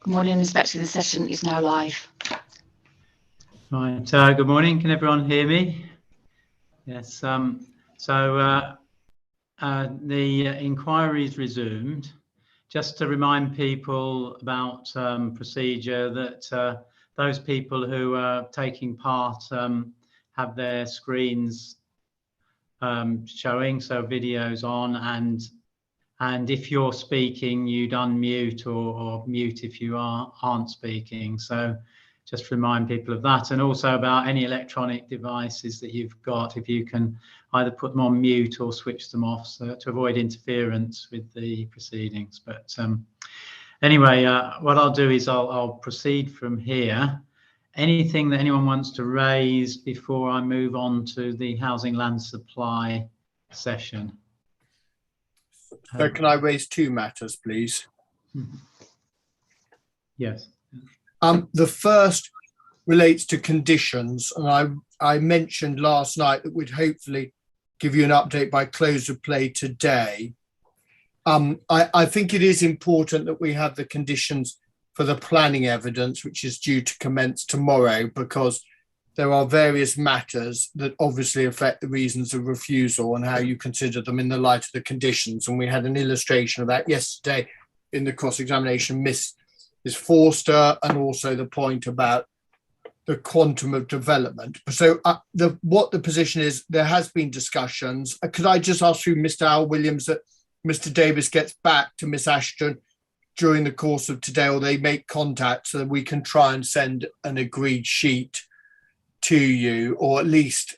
Good morning, Inspector. The session is now live. Right. Good morning. Can everyone hear me? Yes. The inquiry is resumed. Just to remind people about procedure, that those people who are taking part have their screens showing, so videos on, and if you're speaking, you'd unmute or mute if you aren't speaking. So just remind people of that, and also about any electronic devices that you've got, if you can either put them on mute or switch them off, so to avoid interference with the proceedings. But anyway, what I'll do is I'll proceed from here. Anything that anyone wants to raise before I move on to the housing land supply session? So can I raise two matters, please? Yes. The first relates to conditions, and I mentioned last night that we'd hopefully give you an update by close of play today. I think it is important that we have the conditions for the planning evidence, which is due to commence tomorrow, because there are various matters that obviously affect the reasons of refusal and how you consider them in the light of the conditions. And we had an illustration of that yesterday in the cross-examination, Miss Forster, and also the point about the quantum of development. So what the position is, there has been discussions. Could I just ask through Mr. Al Williams that Mr. Davis gets back to Miss Ashton during the course of today, or they make contact so that we can try and send an agreed sheet to you, or at least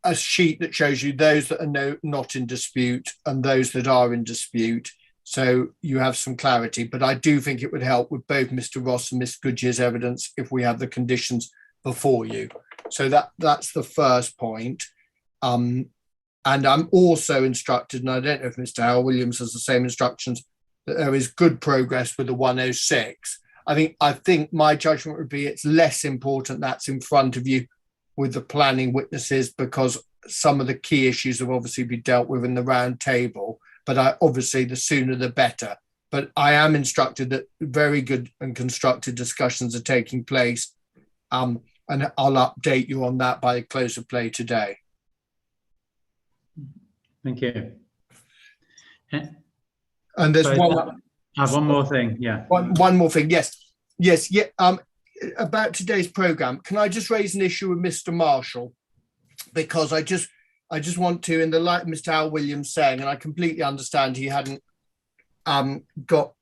a sheet that shows you those that are not in dispute and those that are in dispute, so you have some clarity. But I do think it would help with both Mr. Ross and Miss Goodyear's evidence if we have the conditions before you. So that's the first point. And I'm also instructed, and I don't know if Mr. Howell Williams has the same instructions, that there is good progress with the 106. I think my judgment would be it's less important that's in front of you with the planning witnesses, because some of the key issues have obviously been dealt with in the round table. But obviously the sooner the better. But I am instructed that very good and constructive discussions are taking place. And I'll update you on that by the close of play today. Thank you. And there's one more thing, yeah. One more thing, yes. About today's programme, can I just raise an issue with Mr. Marshall? Because I just want to, in the light of Mr. Al Williams saying, and I completely understand he hadn't got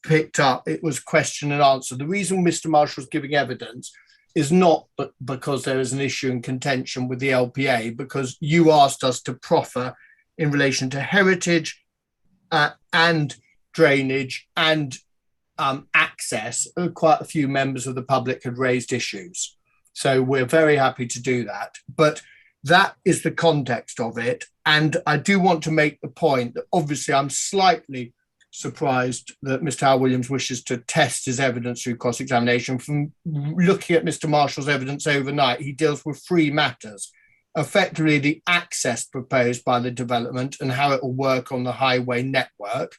picked up, it was question and answer. The reason Mr. Marshall's giving evidence is not because there is an issue in contention with the LPA, because you asked us to proffer in relation to heritage and drainage and access. Quite a few members of the public had raised issues. So we're very happy to do that. But that is the context of it. And I do want to make the point that obviously I'm slightly surprised that Mr. Al Williams wishes to test his evidence through cross-examination. From looking at Mr. Marshall's evidence overnight, he deals with three matters. Effectively, the access proposed by the development and how it will work on the highway network,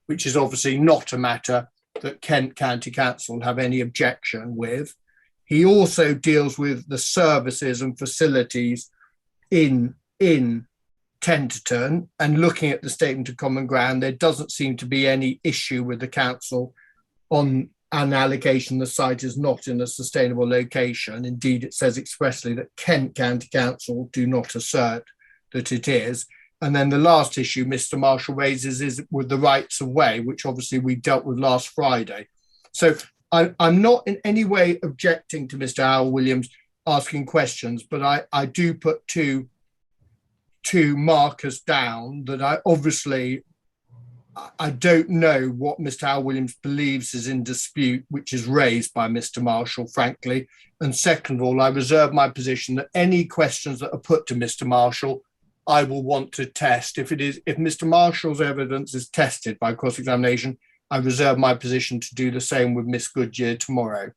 which is obviously not a matter that Kent County Council have any objection with. He also deals with the services and facilities in Tenterden, and looking at the statement of common ground, there doesn't seem to be any issue with the council on an allegation the site is not in a sustainable location. Indeed, it says expressly that Kent County Council do not assert that it is. And then the last issue Mr. Marshall raises is with the rights of way, which obviously we dealt with last Friday. So I'm not in any way objecting to Mr. Al Williams asking questions, but I do put two markers down that I don't know what Mr. Al Williams believes is in dispute, which is raised by Mr. Marshall, frankly. And second of all, I reserve my position that any questions that are put to Mr. Marshall, I will want to test. If Mr. Marshall's evidence is tested by cross-examination, I reserve my position to do the same with Miss Goodyear tomorrow.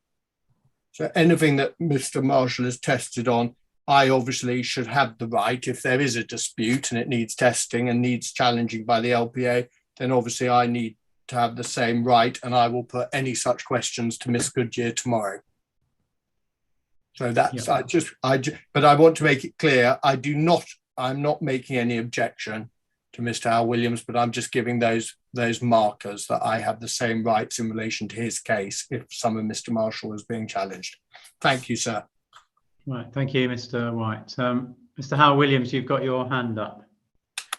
So anything that Mr. Marshall is tested on, I obviously should have the right, if there is a dispute and it needs testing and needs challenging by the LPA, then obviously I need to have the same right, and I will put any such questions to Miss Goodyear tomorrow. So that's, but I want to make it clear, I'm not making any objection to Mr. Hal Williams, but I'm just giving those markers that I have the same rights in relation to his case if some of Mr. Marshall is being challenged. Thank you, sir. Right, thank you, Mr. White. Mr. Hal Williams, you've got your hand up.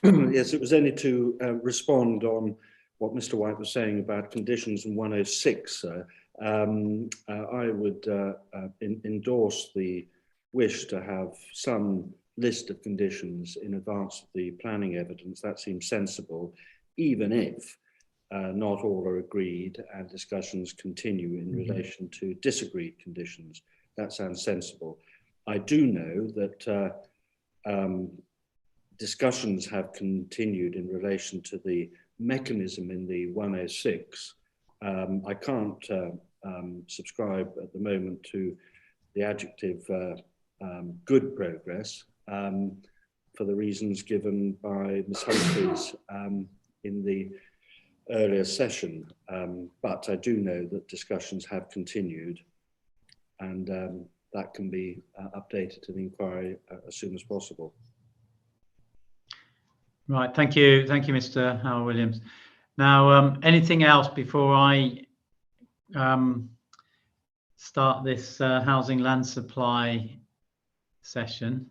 Yes, it was only to respond on what Mr. White was saying about conditions in 106. I would endorse the wish to have some list of conditions in advance of the planning evidence. That seems sensible, even if not all are agreed and discussions continue in relation to disagreed conditions. That sounds sensible. I do know that discussions have continued in relation to the mechanism in the 106. I can't subscribe at the moment to the adjective good progress for the reasons given by Ms. Humphreys in the earlier session. But I do know that discussions have continued, and that can be updated to the inquiry as soon as possible. Right, thank you, Mr. Hal Williams. Now, anything else before I start this housing land supply session?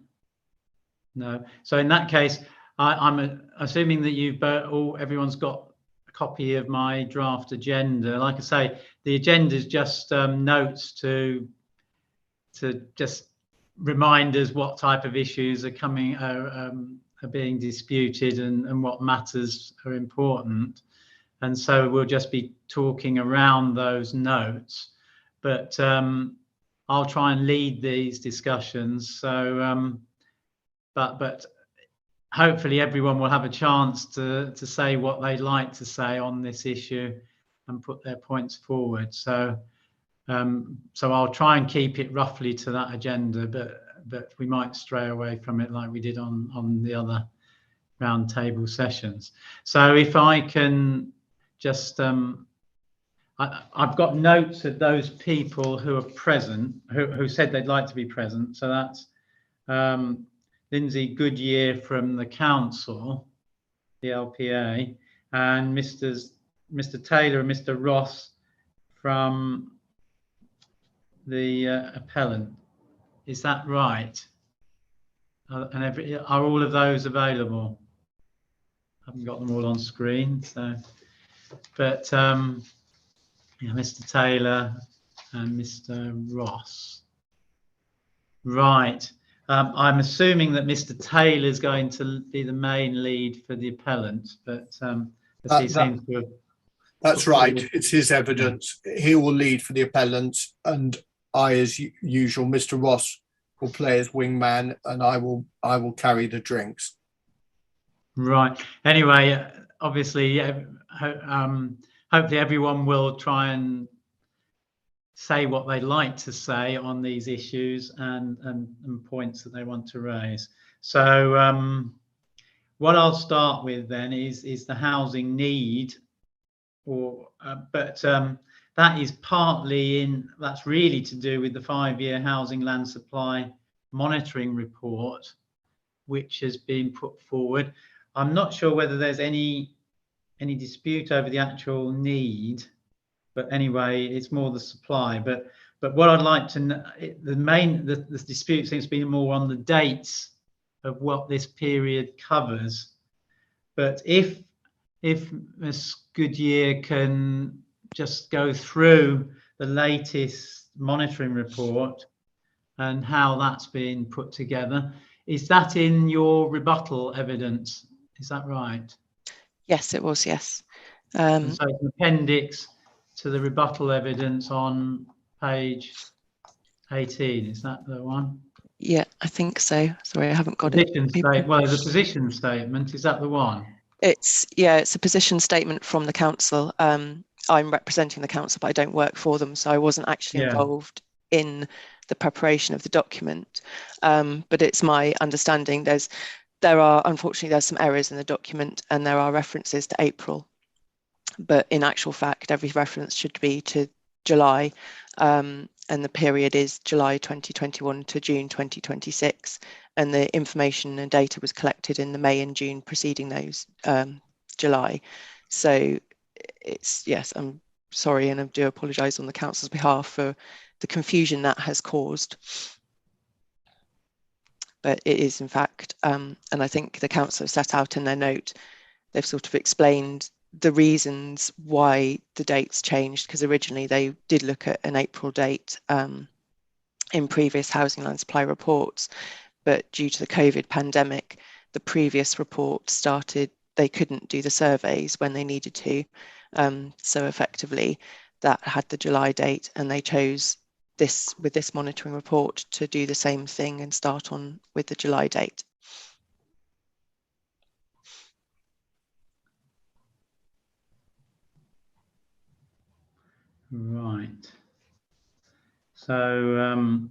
No. So in that case, I'm assuming that everyone's got a copy of my draft agenda. Like I say, the agenda is just notes to just remind us what type of issues are being disputed and what matters are important. And so we'll just be talking around those notes, but I'll try and lead these discussions. So, but hopefully everyone will have a chance to say what they'd like to say on this issue and put their points forward. So, so I'll try and keep it roughly to that agenda, but we might stray away from it like we did on the other round table sessions. So if I can just, I've got notes of those people who are present, who said they'd like to be present. So that's Lindsay Goodyear from the council, the LPA, and Mr. Taylor and Mr. Ross from the appellant. Is that right? And are all of those available? I haven't got them all on screen, so. But yeah, Mr. Taylor and Mr. Ross. Right. I'm assuming that Mr. Taylor is going to be the main lead for the appellant, but he seems to have. That's right. It's his evidence. He will lead for the appellant, and I, as usual, Mr. Ross will play as wingman, and I will carry the drinks. Right. Anyway, obviously, hopefully everyone will try and say what they'd like to say on these issues and points that they want to raise. So what I'll start with then is the housing need, but that is that's really to do with the 5-year housing land supply monitoring report, which has been put forward. I'm not sure whether there's any dispute over the actual need, but anyway, it's more the supply. But what I'd like to know, the dispute seems to be more on the dates of what this period covers. But if Ms. Goodyear can just go through the latest monitoring report and how that's been put together. Is that in your rebuttal evidence? Is that right? Yes, it was, yes. So it's an appendix to the rebuttal evidence on page 18. Is that the one? Yeah, I think so. Sorry, I haven't got it. Well, the position statement, is that the one? It's a position statement from the council. I'm representing the council, but I don't work for them, so I wasn't actually involved in the preparation of the document. But it's my understanding unfortunately there's some errors in the document, and there are references to April. but in actual fact, every reference should be to July, and the period is July 2021 to June 2026, and the information and data was collected in the May and June preceding those July. So it's, yes, I'm sorry, and I do apologise on the council's behalf for the confusion that has caused. But it is in fact, and I think the council have set out in their note, they've sort of explained the reasons why the dates changed, because originally they did look at an April date in previous housing land supply reports, but due to the COVID pandemic, the previous report started, they couldn't do the surveys when they needed to. So effectively that had the July date, and they chose this, with this monitoring report, to do the same thing and start on with the July date. Right. So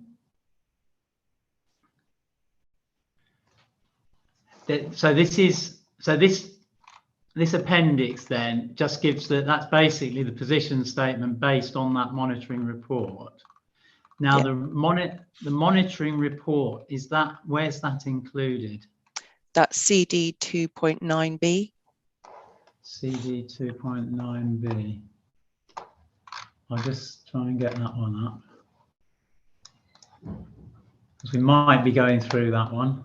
this appendix then just gives that's basically the position statement based on that monitoring report. Now, Yeah. the monitoring report, is that, where's that included? That's CD 2.9b. CD 2.9b. I'll just try and get that one up, because we might be going through that one.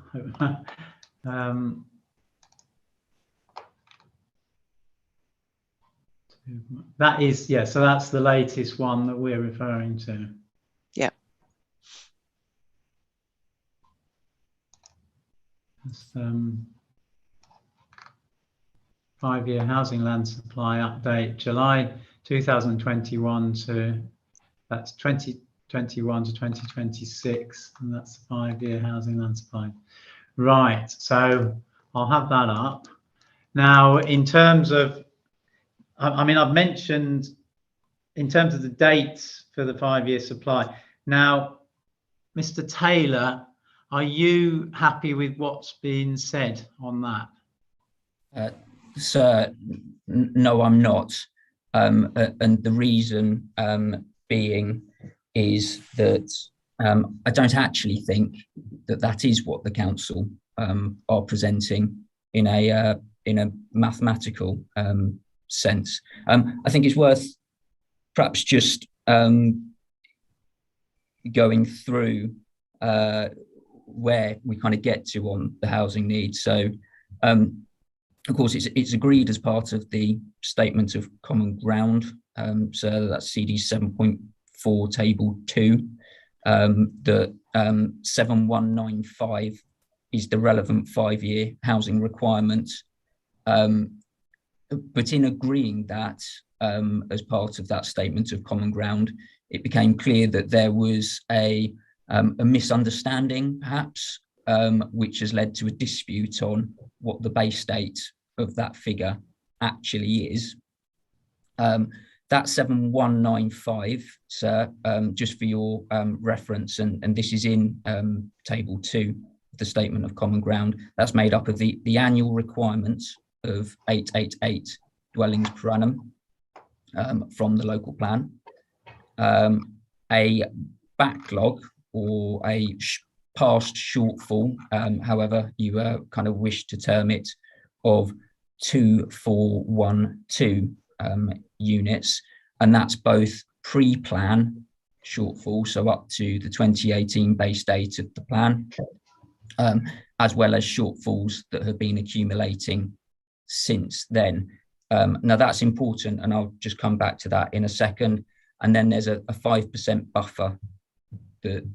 That is, yeah, so that's the latest one that we're referring to. Yeah. It's 5-year housing land supply update, July 2021 to, that's 2021 to 2026, and that's 5-year housing land supply. Right, so I'll have that up. Now, in terms of, I mean, I've mentioned in terms of the dates for the 5-year supply. Now, Mr. Taylor, are you happy with what's been said on that? Sir, no, I'm not. And the reason being is that I don't actually think that that is what the council are presenting in a mathematical sense. I think it's worth perhaps just going through where we kind of get to on the housing needs. So, of course, it's agreed as part of the statement of common ground. So that's CD 7.4 table 2, that 7195 is the relevant 5-year housing requirement. But in agreeing that, as part of that statement of common ground, it became clear that there was a misunderstanding, perhaps, which has led to a dispute on what the base date of that figure actually is. That 7195, sir, just for your reference, and this is in table 2 of the statement of common ground, that's made up of the annual requirements of 888 dwellings per annum from the local plan, a backlog or a past shortfall, however you kind of wish to term it, of 2412 units, and that's both pre-plan shortfall, so up to the 2018 base date of the plan, as well as shortfalls that have been accumulating since then. Now that's important, and I'll just come back to that in a second. And then there's a 5% buffer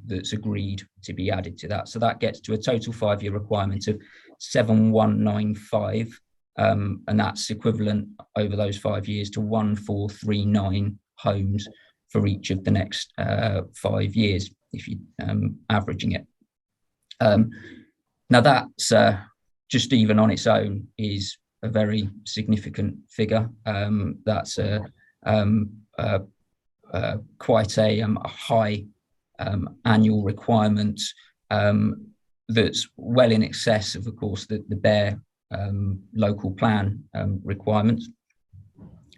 that's agreed to be added to that. So that gets to a total 5-year requirement of 7195, and that's equivalent over those 5 years to 1439 homes for each of the next 5 years, if you averaging it. Now that's just even on its own is a very significant figure. That's quite a high annual requirement that's well in excess of course, the bare local plan requirements.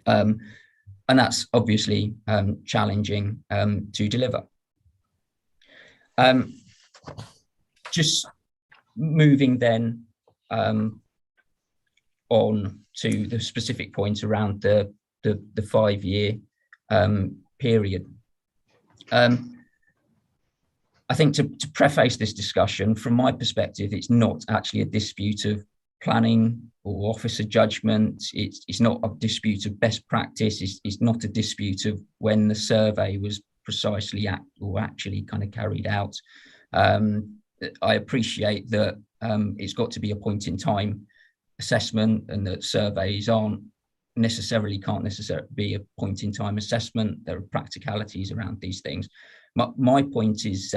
And that's obviously challenging to deliver. Just moving then on to the specific point around the 5-year period. I think to preface this discussion, from my perspective, it's not actually a dispute of planning or officer judgment. It's not a dispute of best practice. It's not a dispute of when the survey was precisely actually kind of carried out. I appreciate that it's got to be a point in time assessment, and that surveys can't necessarily be a point in time assessment. There are practicalities around these things. My point is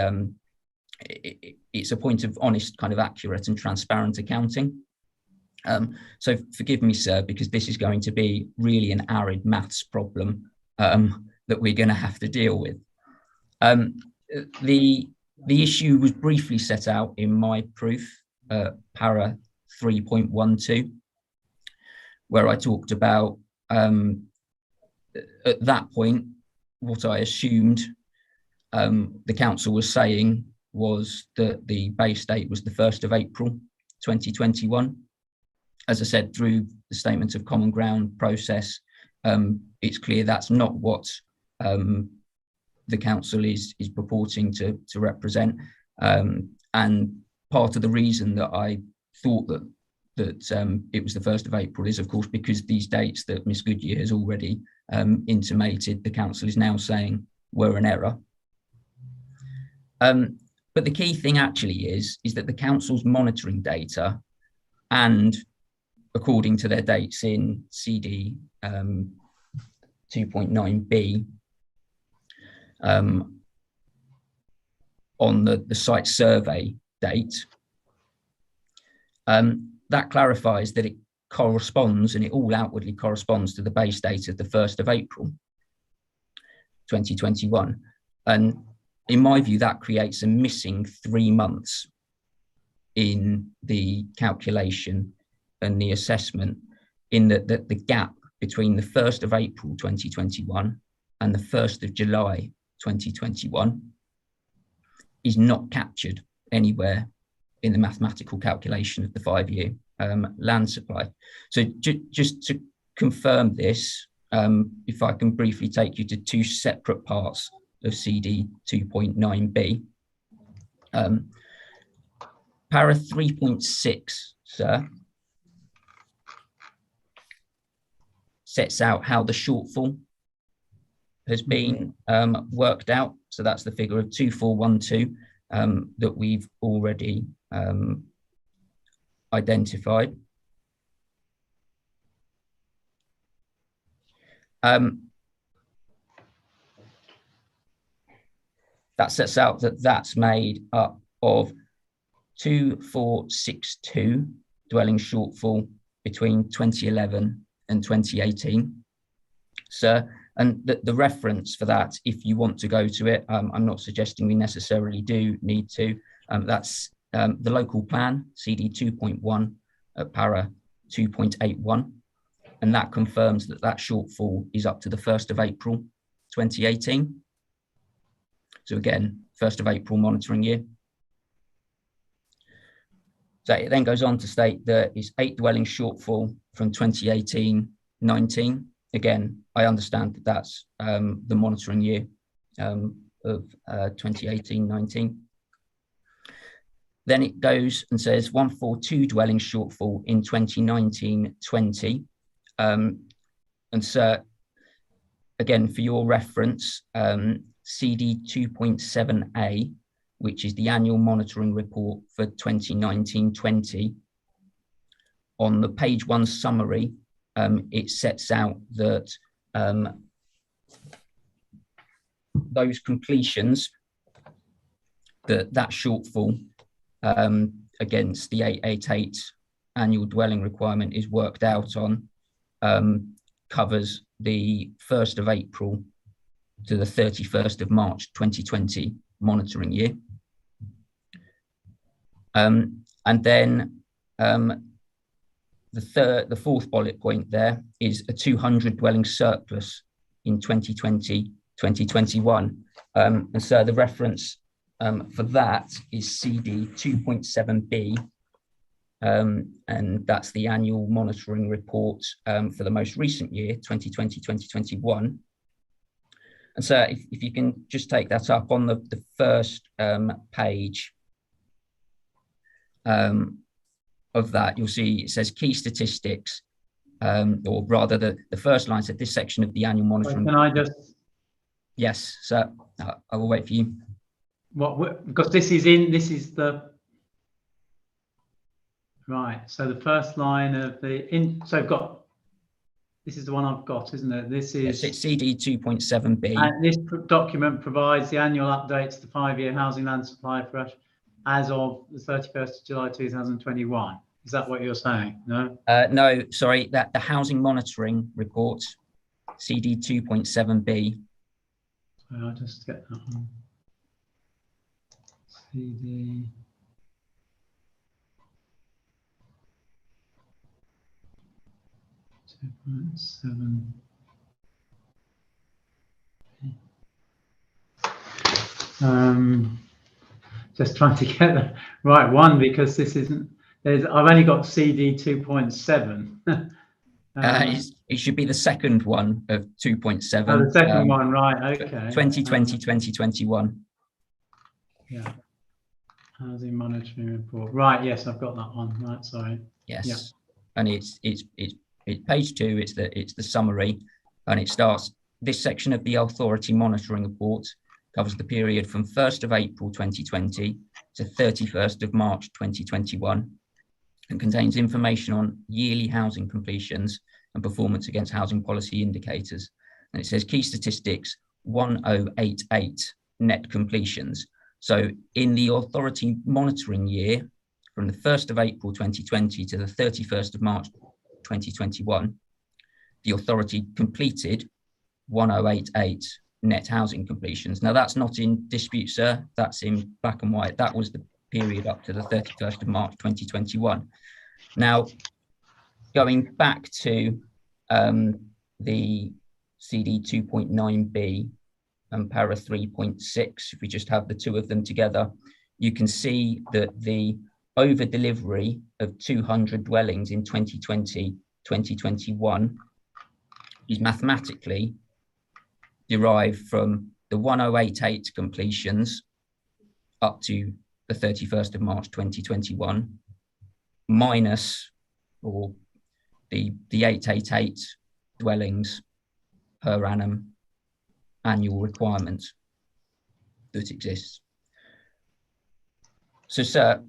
it's a point of honest, kind of accurate and transparent accounting. So forgive me, sir, because this is going to be really an arid maths problem that we're going to have to deal with. The issue was briefly set out in my proof, para 3.12, where I talked about, at that point, what I assumed the council was saying was that the base date was the 1st of April 2021. As I said, through the statement of common ground process, it's clear that's not what the council is purporting to represent. And part of the reason that I thought that it was the 1st of April is, of course, because these dates that Ms Goodyear has already intimated the council is now saying were an error. But the key thing actually is that the council's monitoring data, and according to their dates in CD 2.9b, on the site survey date, that clarifies that it corresponds, and it all outwardly corresponds to the base date of the 1st of April 2021. And in my view, that creates a missing 3 months in the calculation and the assessment, in that the gap between the 1st of April 2021 and the 1st of July 2021 is not captured anywhere in the mathematical calculation of the 5-year land supply. So just to confirm this, if I can briefly take you to 2 separate parts of CD 2.9b. Para 3.6, sir, sets out how the shortfall has been worked out. So that's the figure of 2412 that we've already identified. That sets out that that's made up of 2462 dwelling shortfall between 2011 and 2018. So, and the reference for that, if you want to go to it, I'm not suggesting we necessarily do need to, that's the local plan, CD 2.1 at para 2.81. And that confirms that that shortfall is up to the 1st of April 2018. So again, 1st of April monitoring year. So it then goes on to state that it's 8 dwelling shortfall from 2018-19. Again, I understand that that's the monitoring year of 2018-19. Then it goes and says 142 dwelling shortfall in 2019-20. And so, again, for your reference, CD 2.7a, which is the annual monitoring report for 2019-20, on the page 1 summary, it sets out that those completions, that shortfall against the 888 annual dwelling requirement is worked out on, covers the 1st of April to the 31st of March 2020 monitoring year. And then the fourth bullet point there is a 200 dwelling surplus in 2020, 2021. And so the reference for that is CD 2.7B, and that's the annual monitoring report for the most recent year, 2020, 2021. And so if you can just take that up on the first page of that, you'll see it says key statistics, or rather the first line said this section of the annual monitoring. Can I just? Yes, so I will wait for you. What, because this is the, right, so the first line of so I've got, this is the one I've got, isn't it? This is, yes, it's CD 2.7B. And this document provides the annual updates to the 5-year housing land supply for us as of the 31st of July 2021. Is that what you're saying? No? No, sorry, that the housing monitoring report, CD 2.7B. I'll just get that one. CD. Just trying to get the right one because this isn't. I've only got CD 2.7. It should be the second one of 2.7. Oh, the second one, right? Okay. 2020, 2021. Yeah. Housing monitoring report. Right. Yes, I've got that one. Right. Sorry. Yes. Yeah. And it's page 2. It's the summary, and it starts. This section of the authority monitoring report covers the period from 1st of April 2020 to 31st of March 2021, and contains information on yearly housing completions and performance against housing policy indicators. And it says key statistics 1088 net completions. So in the authority monitoring year, from the 1st of April 2020 to the 31st of March 2021, the authority completed 1088 net housing completions. Now that's not in dispute, sir. That's in black and white. That was the period up to the 31st of March 2021. Now, going back to the CD 2.9B and para 3.6, if we just have the two of them together, you can see that the over delivery of 200 dwellings in 2020, 2021 is mathematically derived from the 1088 completions up to the 31st of March 2021 minus, or the 888 dwellings per annum annual requirement that exists. So, sir,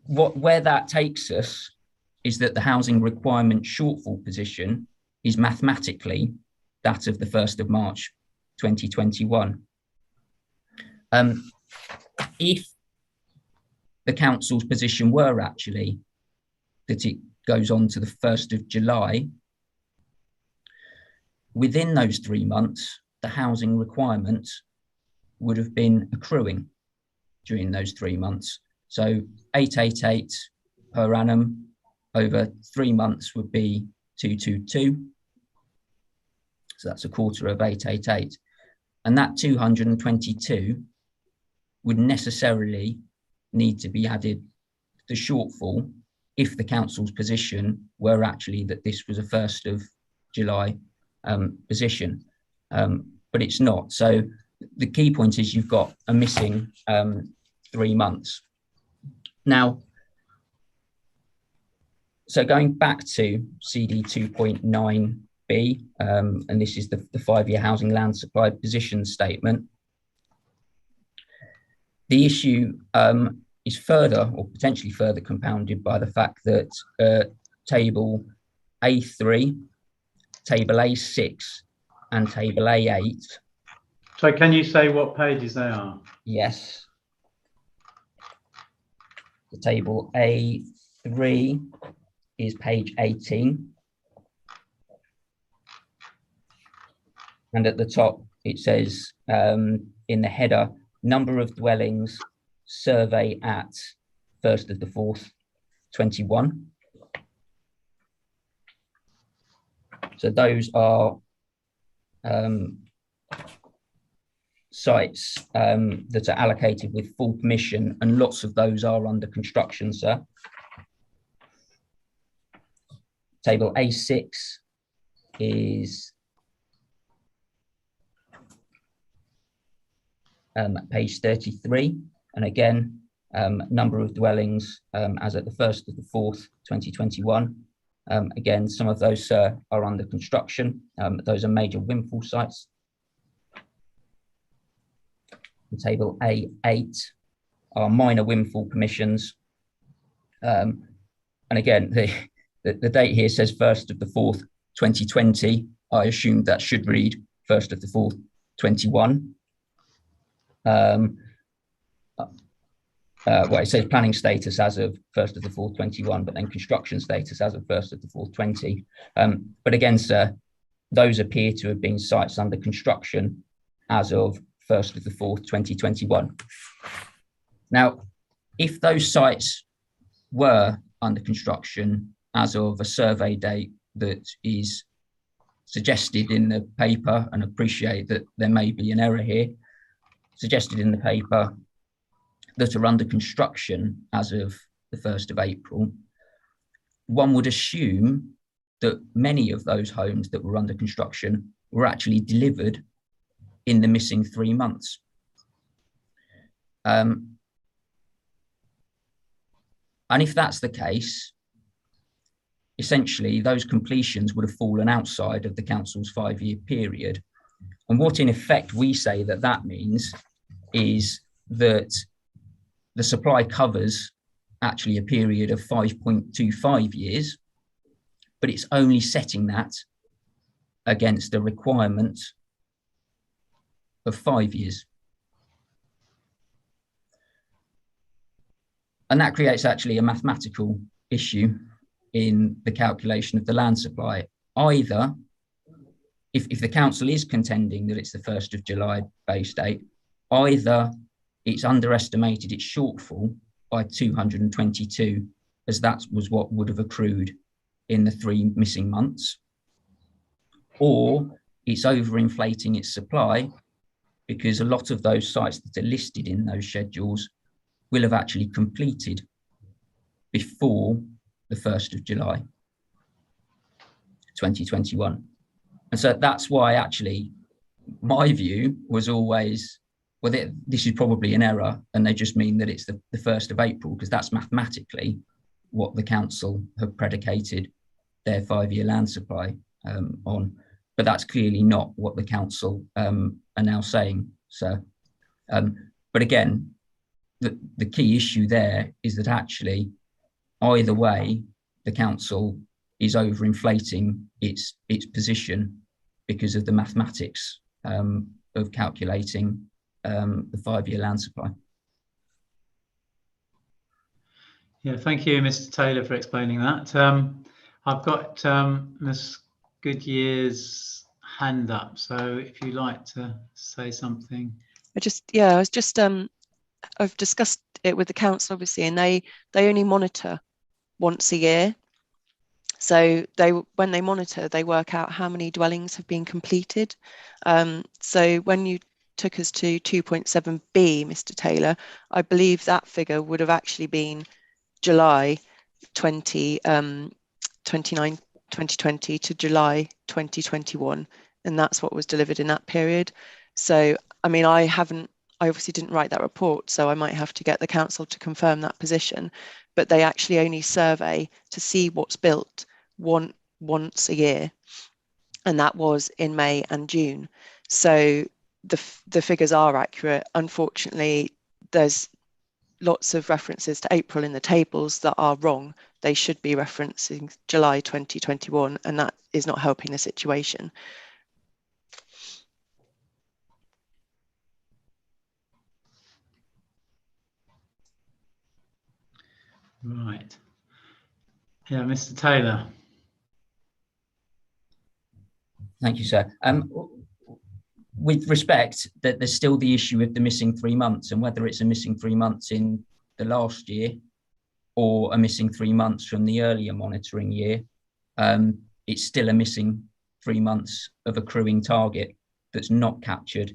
where that takes us is that the housing requirement shortfall position is mathematically that of the 1st of March 2021. If the council's position were actually that it goes on to the 1st of July, within those 3 months, the housing requirement would have been accruing during those 3 months. So 888 per annum over 3 months would be 222. So that's a quarter of 888. And that 222 would necessarily need to be added to the shortfall if the council's position were actually that this was a 1st of July position. But it's not. So the key point is you've got a missing 3 months. Now, so going back to CD 2.9B, and this is the 5-year housing land supply position statement. The issue is further or potentially further compounded by the fact that table A3, table A6 and table A8. So can you say what pages they are? Yes. The table A3 is page 18. And at the top, it says in the header, number of dwellings survey at 1st of the 4th, 21. So those are sites that are allocated with full permission, and lots of those are under construction, sir. Table A6 is page 33, and again, number of dwellings as at the 1st of the 4th, 2021. Again, some of those are under construction. Those are major windfall sites. The table A8 are minor windfall permissions. And again, the date here says 1st of the 4th, 2020. I assume that should read 1st of the 4th, 21. Well, it says planning status as of 1st of the 4th, 21, but then construction status as of 1st of the 4th, 20. But again, sir, those appear to have been sites under construction as of 1st of the 4th, 2021. Now, if those sites were under construction as of a survey date that is suggested in the paper, and appreciate that there may be an error here, suggested in the paper that are under construction as of the 1st of April, one would assume that many of those homes that were under construction were actually delivered in the missing 3 months. And if that's the case, essentially those completions would have fallen outside of the council's 5-year period. And what in effect we say that that means is that the supply covers actually a period of 5.25 years, but it's only setting that against a requirement of 5 years. And that creates actually a mathematical issue in the calculation of the land supply. Either, if the council is contending that it's the 1st of July base date, either it's underestimated its shortfall by 222, as that was what would have accrued in the 3 missing months, or it's overinflating its supply, because a lot of those sites that are listed in those schedules will have actually completed before the 1st of July 2021. And so that's why actually my view was always, well, this is probably an error, and they just mean that it's the 1st of April, because that's mathematically what the council have predicated their 5-year land supply on. But that's clearly not what the council are now saying. So, but again, the key issue there is that actually, either way, the council is overinflating its position because of the mathematics of calculating the 5-year land supply. Yeah, thank you, Mr. Taylor, for explaining that. I've got Ms. Goodyear's hand up, so if you'd like to say something. I've discussed it with the council, obviously, and they only monitor once a year. So when they monitor, they work out how many dwellings have been completed. So when you took us to 2.7b, Mr. Taylor, I believe that figure would have actually been July 2020 to July 2021, and that's what was delivered in that period. So, I mean, I obviously didn't write that report, so I might have to get the council to confirm that position, but they actually only survey to see what's built once a year, and that was in May and June. So the figures are accurate. Unfortunately, there's lots of references to April in the tables that are wrong. They should be referencing July 2021, and that is not helping the situation. Right. Yeah, Mr. Taylor. Thank you, sir. With respect, that there's still the issue of the missing 3 months, and whether it's a missing 3 months in the last year or a missing 3 months from the earlier monitoring year, it's still a missing 3 months of accruing target that's not captured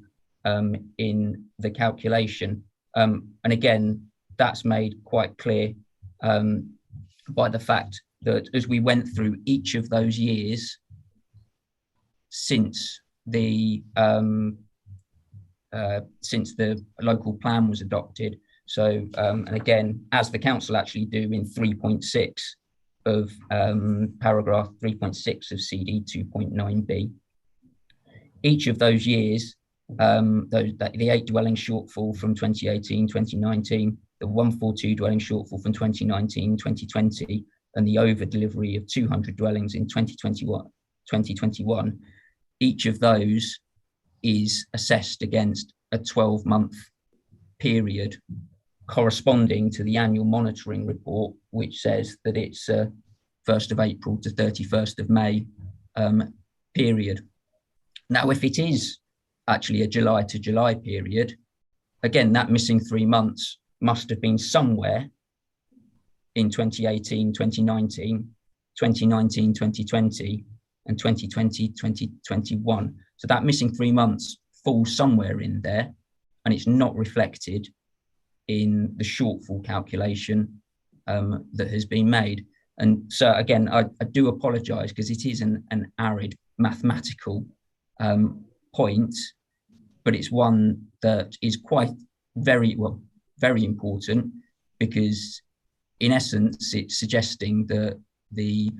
in the calculation. And again, that's made quite clear by the fact that as we went through each of those years since the local plan was adopted. So, and again, as the council actually do in 3.6 of paragraph 3.6 of CD 2.9b, each of those years, the 8 dwelling shortfall from 2018, 2019, the 142 dwelling shortfall from 2019, 2020, and the over delivery of 200 dwellings in 2021, each of those is assessed against a 12-month period corresponding to the annual monitoring report, which says that it's 1st of April to 31st of May period. Now, if it is actually a July to July period, again, that missing 3 months must have been somewhere in 2018, 2019, 2019, 2020, and 2020, 2021. So that missing 3 months falls somewhere in there, and it's not reflected in the shortfall calculation that has been made. And so again, I do apologise because it is an arid mathematical point, but it's one that is quite very important, because in essence it's suggesting that the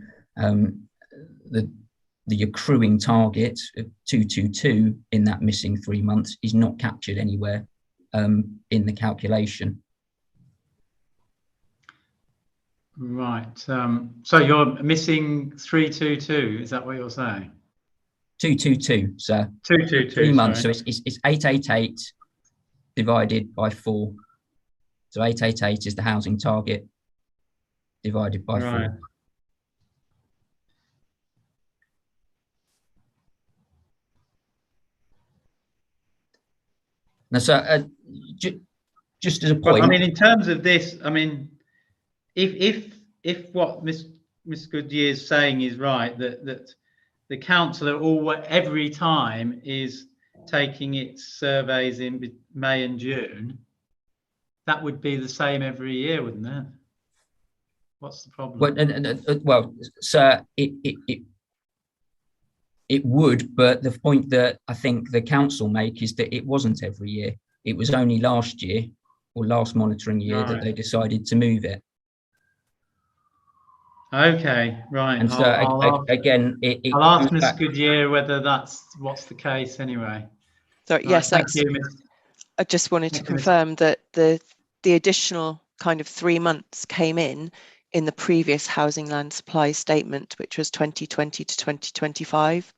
accruing target of 222 in that missing 3 months is not captured anywhere in the calculation. Right. So you're missing 322. Is that what you're saying? 222, sir. 222. 3 months. Sorry. So it's 888 divided by 4. So 888 is the housing target divided by 4. Now, so just as a point, I mean, in terms of this, I mean, if what Miss Goodyear's saying is right, that the council every time is taking its surveys in May and June, that would be the same every year, wouldn't it? What's the problem? Well, sir, it would, but the point that I think the council make is that it wasn't every year. It was only last year or last monitoring year that they decided to move it. Okay, right. And so I'll ask Miss Goodyear whether what's the case anyway. So yes, thank you, Miss. I just wanted to confirm that the additional kind of 3 months came in the previous housing land supply statement, which was 2020 to 2025,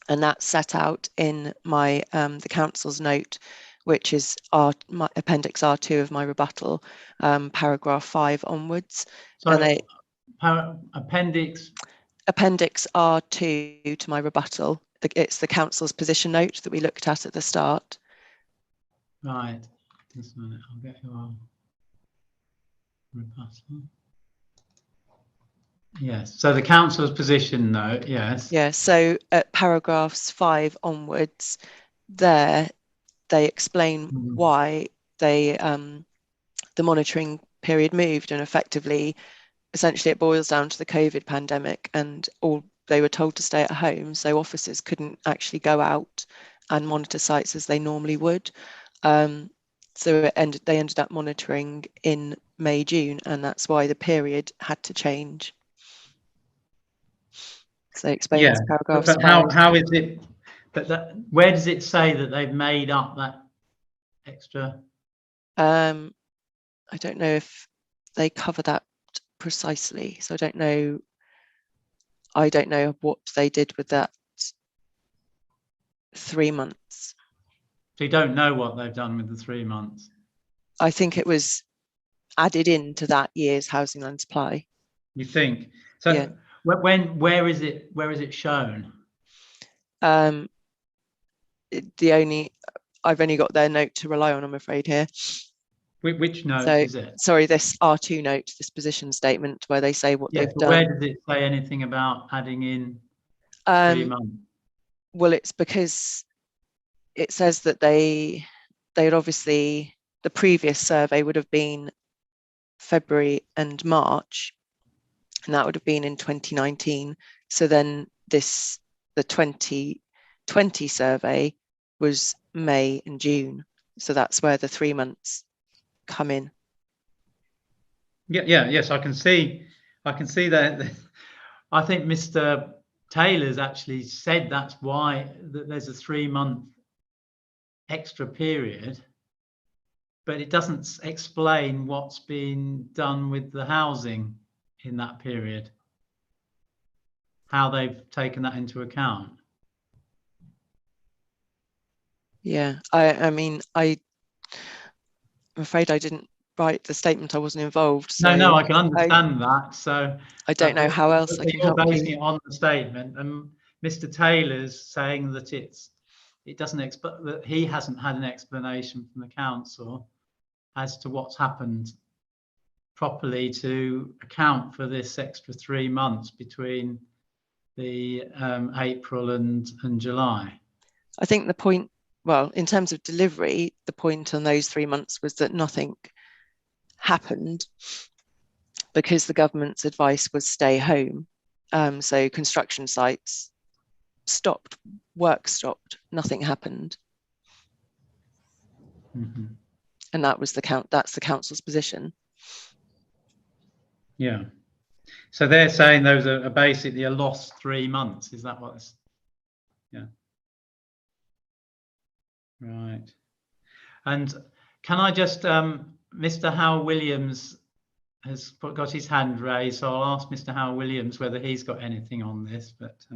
and that's set out in my the council's note, which is my appendix R2 of my rebuttal, paragraph 5 onwards. Sorry, appendix R2 to my rebuttal. It's the council's position note that we looked at the start. Right. Just a minute, I'll get your rebuttal. Yes, so the council's position note, yes. Yeah, so at paragraphs 5 onwards, there they explain why they the monitoring period moved, and essentially it boils down to the COVID pandemic, and they were told to stay at home, so officers couldn't actually go out and monitor sites as they normally would. So they ended up monitoring in May, June, and that's why the period had to change. So it explains paragraphs. But how is it? But where does it say that they've made up that extra? I don't know if they cover that precisely, so I don't know what they did with that 3 months. So you don't know what they've done with the 3 months? I think it was added into that year's housing land supply. You think? So yeah. Where is it shown? I've only got their note to rely on, I'm afraid, here. Which note is it? Sorry, this R2 note, this position statement, where they say what they've done. Where does it say anything about adding in? 3 months? Well, it's because it says that they'd obviously, the previous survey would have been February and March, and that would have been in 2019. So then the 2020 survey was May and June. So that's where the 3 months come in. Yes, I can see that. I think Mr. Taylor's actually said that's why that there's a 3-month extra period, but it doesn't explain what's been done with the housing in that period, how they've taken that into account. Yeah, I'm afraid I didn't write the statement. I wasn't involved. So No, I can understand that. So I don't know how else I can you're help basing you. it on the statement, and Mr. Taylor's saying that it doesn't that he hasn't had an explanation from the council as to what's happened properly to account for this extra 3 months between the April and July. I think the point, well, in terms of delivery, the point on those 3 months was that nothing happened because the government's advice was stay home. So construction sites stopped, work stopped, nothing happened. Mm-hmm. And that's the council's position. Yeah. So they're saying those are basically a lost 3 months. Is that what's? Yeah. Right. And can I just, Mr. Howell Williams has got his hand raised, so I'll ask Mr. Howell Williams whether he's got anything on this. But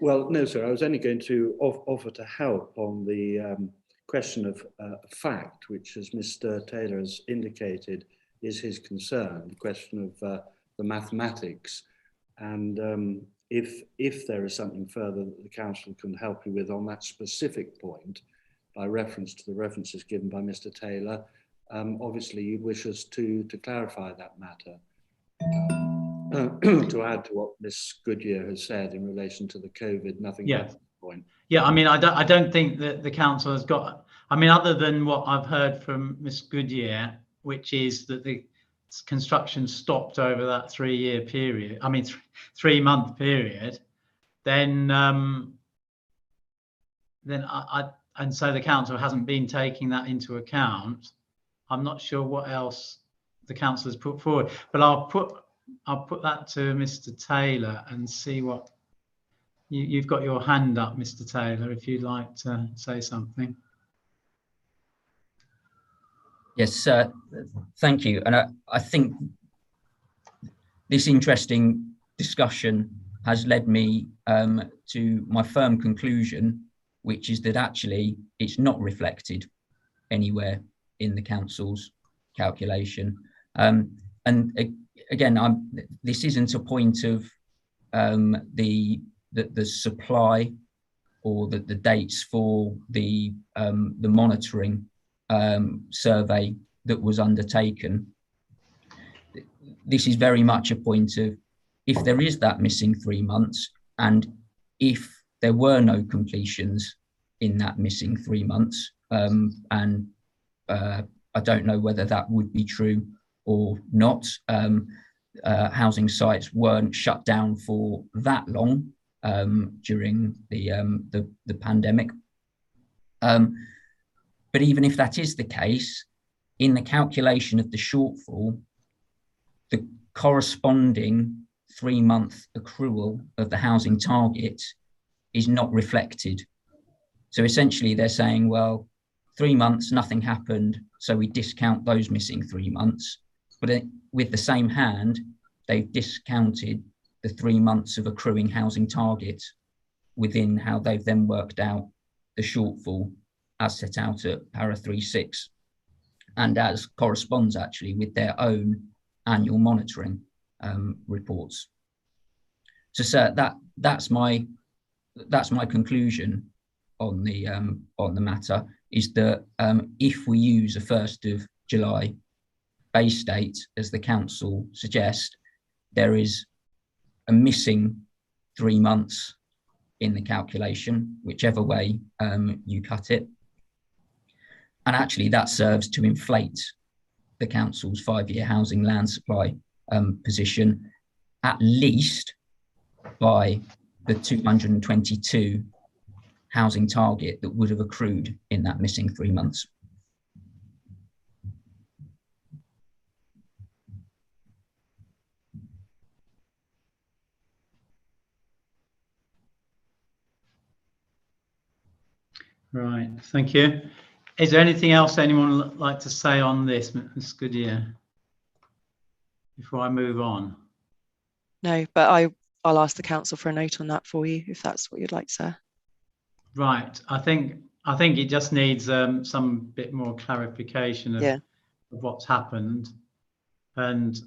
well, no, sir. I was only going to offer to help on the question of fact, which, as Mr. Taylor has indicated, is his concern. The question of the mathematics, and if there is something further that the council can help you with on that specific point, by reference to the references given by Mr. Taylor, obviously you wish us to clarify that matter. To add to what Ms. Goodyear has said in relation to the COVID, nothing but that point. Yeah, I mean, I don't think that the council has got, I mean, other than what I've heard from Ms. Goodyear, which is that the construction stopped over that 3-year period, I mean, 3-month period, then and so the council hasn't been taking that into account. I'm not sure what else the council has put forward, but I'll put that to Mr. Taylor and see what you've got your hand up, Mr. Taylor, if you'd like to say something. Yes, thank you. And I think this interesting discussion has led me to my firm conclusion, which is that actually it's not reflected anywhere in the council's calculation. And again, this isn't a point of the supply or the dates for the monitoring survey that was undertaken. This is very much a point of, if there is that missing 3 months, and if there were no completions in that missing 3 months, and I don't know whether that would be true or not. Housing sites weren't shut down for that long during the pandemic. But even if that is the case, in the calculation of the shortfall, the corresponding 3-month accrual of the housing target is not reflected. So essentially they're saying, well, 3 months, nothing happened, so we discount those missing 3 months. But with the same hand, they've discounted the 3 months of accruing housing target within how they've then worked out the shortfall as set out at para 3.6, and as corresponds actually with their own annual monitoring reports. So sir, that's my conclusion on the matter, is that if we use a 1st of July base date, as the council suggests, there is a missing 3 months in the calculation, whichever way you cut it. And actually that serves to inflate the council's 5-year housing land supply position, at least by the 222 housing target that would have accrued in that missing 3 months. Right, thank you. Is there anything else anyone would like to say on this, Ms. Goodyear, before I move on? No, but I'll ask the council for a note on that for you, if that's what you'd like, sir. Right, I think it just needs some bit more clarification of what's happened, and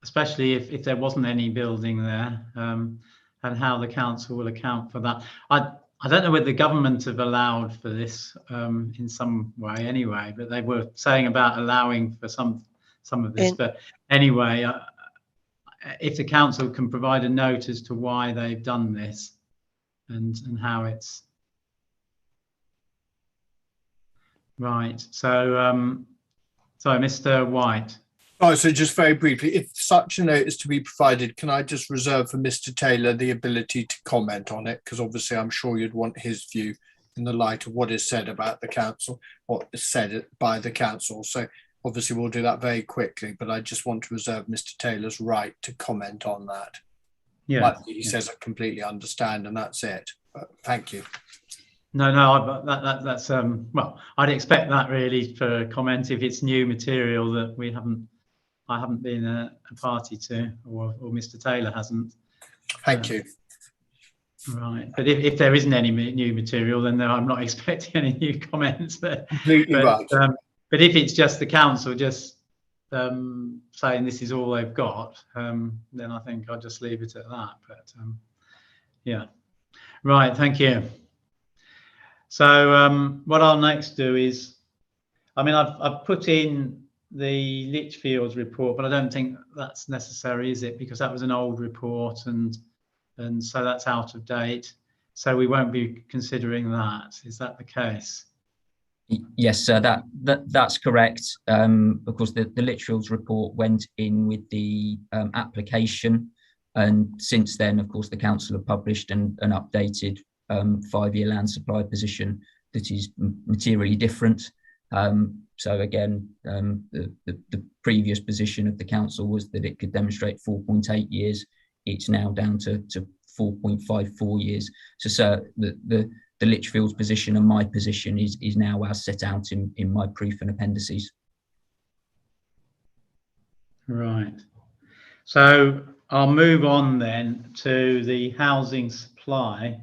especially if there wasn't any building there, and how the council will account for that. I don't know whether the government have allowed for this in some way anyway, but they were saying about allowing for some of this. But anyway, if the council can provide a note as to why they've done this and how it's right. So, sorry, Mr. White. Oh, so just very briefly, if such a note is to be provided, can I just reserve for Mr. Taylor the ability to comment on it? Because obviously I'm sure you'd want his view in the light of what is said about the council, what is said by the council. So obviously we'll do that very quickly, but I just want to reserve Mr. Taylor's right to comment on that. Yeah. Like he says, I completely understand, and that's it. But thank you. No, that's well, I'd expect that really for a comment if it's new material that I haven't been a party to, or Mr. Taylor hasn't. Thank you. Right, but if there isn't any new material, then I'm not expecting any new comments. Completely right. But if it's just the council just saying this is all they've got, then I think I'll just leave it at that. But yeah, right. Thank you. So what I'll next do is, I mean, I've put in the Litchfields report, but I don't think that's necessary, is it? Because that was an old report, and so that's out of date. So we won't be considering that. Is that the case? Yes, sir. That's correct. Of course, the Litchfields report went in with the application, and since then, of course, the council have published an updated 5-year land supply position that is materially different. So again, the previous position of the council was that it could demonstrate 4.8 years. It's now down to 4.54 years. So, sir, the Litchfield's position and my position is now as set out in my proof and appendices. Right. So I'll move on then to the housing supply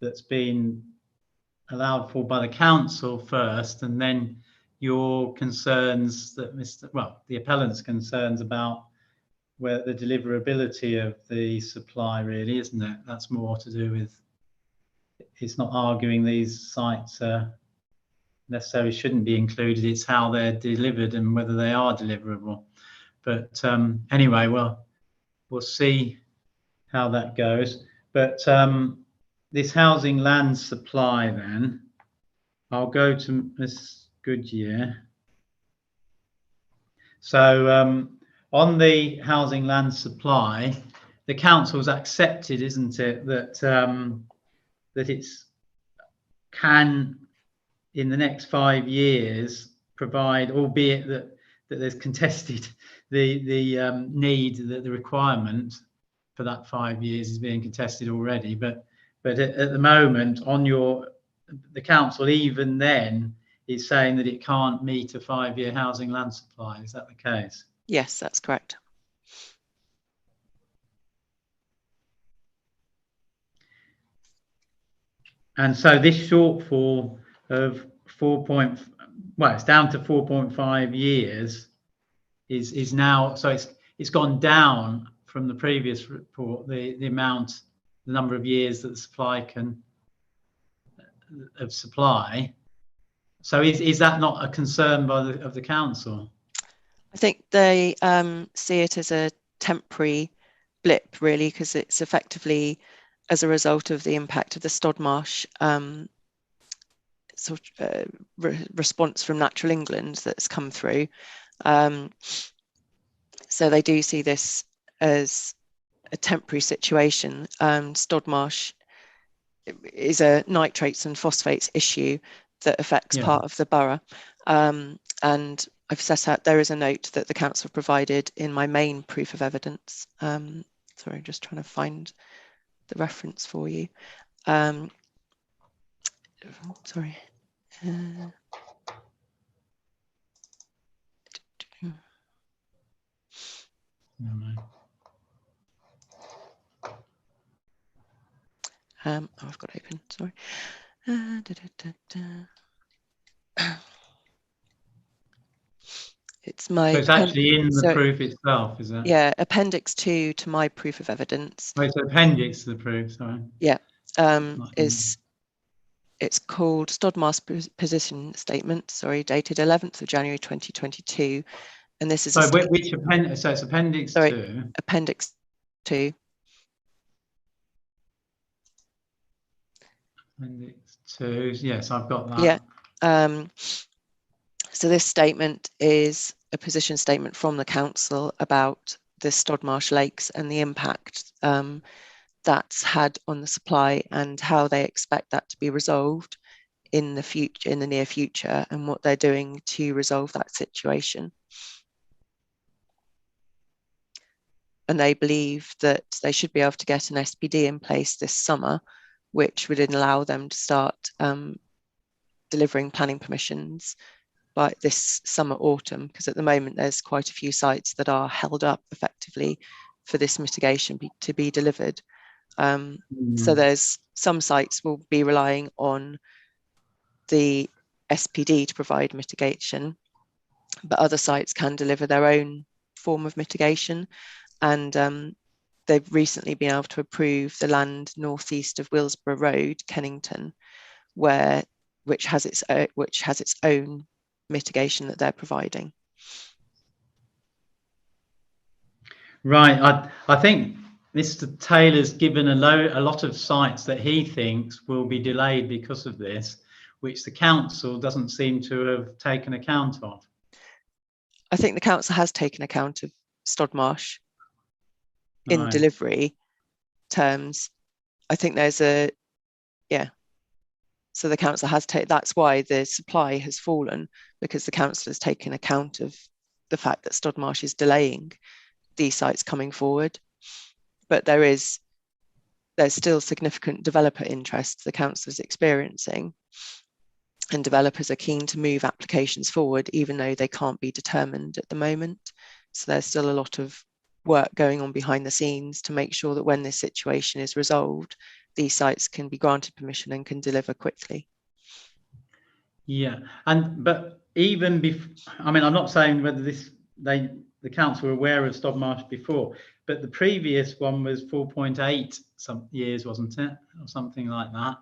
that's been allowed for by the council first, and then your concerns that the appellant's concerns about where the deliverability of the supply, really, isn't it? That's more to do with, it's not arguing these sites necessarily shouldn't be included, it's how they're delivered and whether they are deliverable. But anyway, well, we'll see how that goes. But this housing land supply then, I'll go to Ms. Goodyear. So on the housing land supply, the council's accepted, isn't it, that that it's can in the next 5 years provide, albeit that there's contested the need, that the requirement for that 5 years is being contested already, but at the moment on the council even then is saying that it can't meet a 5-year housing land supply. Is that the case? Yes, that's correct. And so this shortfall of it's down to 4.5 years is now, so it's gone down from the previous report, the number of years that the supply of supply. So is that not a concern of the council? I think they see it as a temporary blip, really, because it's effectively as a result of the impact of the Stodmarsh response from Natural England that's come through. So they do see this as a temporary situation. Stodmarsh is a nitrates and phosphates issue that affects part of the borough. And I've set out, there is a note that the council provided in my main proof of evidence. Sorry, just trying to find the reference for you. Sorry. I've got it open, sorry. It's my. So it's actually in the proof itself, is it? Yeah, Appendix 2 to my proof of evidence. Oh, it's appendix to the proof, sorry. Yeah, it's called Stodmarsh Position Statement, sorry, dated 11th of January 2022. And this is which appendix? So it's appendix 2. Appendix 2. Appendix 2, yes, I've got that. Yeah. So this statement is a position statement from the council about the Stodmarsh Lakes and the impact that's had on the supply and how they expect that to be resolved in the future, in the near future, and what they're doing to resolve that situation. And they believe that they should be able to get an SPD in place this summer, which would allow them to start delivering planning permissions by this summer, autumn, because at the moment there's quite a few sites that are held up effectively for this mitigation to be delivered. So there's some sites will be relying on the SPD to provide mitigation, but other sites can deliver their own form of mitigation. And they've recently been able to approve the land northeast of Willsborough Road, Kennington, which has its own mitigation that they're providing. Right, I think Mr. Taylor's given a lot of sites that he thinks will be delayed because of this, which the council doesn't seem to have taken account of. I think the council has taken account of Stodmarsh in delivery terms. I think there's a, yeah. So the council has taken, that's why the supply has fallen, because the council has taken account of the fact that Stodmarsh is delaying these sites coming forward. But there's still significant developer interest the council is experiencing, and developers are keen to move applications forward, even though they can't be determined at the moment. So there's still a lot of work going on behind the scenes to make sure that when this situation is resolved, these sites can be granted permission and can deliver quickly. Yeah, but even before, I mean, I'm not saying whether the council were aware of Stodmarsh before, but the previous one was 4.8 some years, wasn't it, or something like that?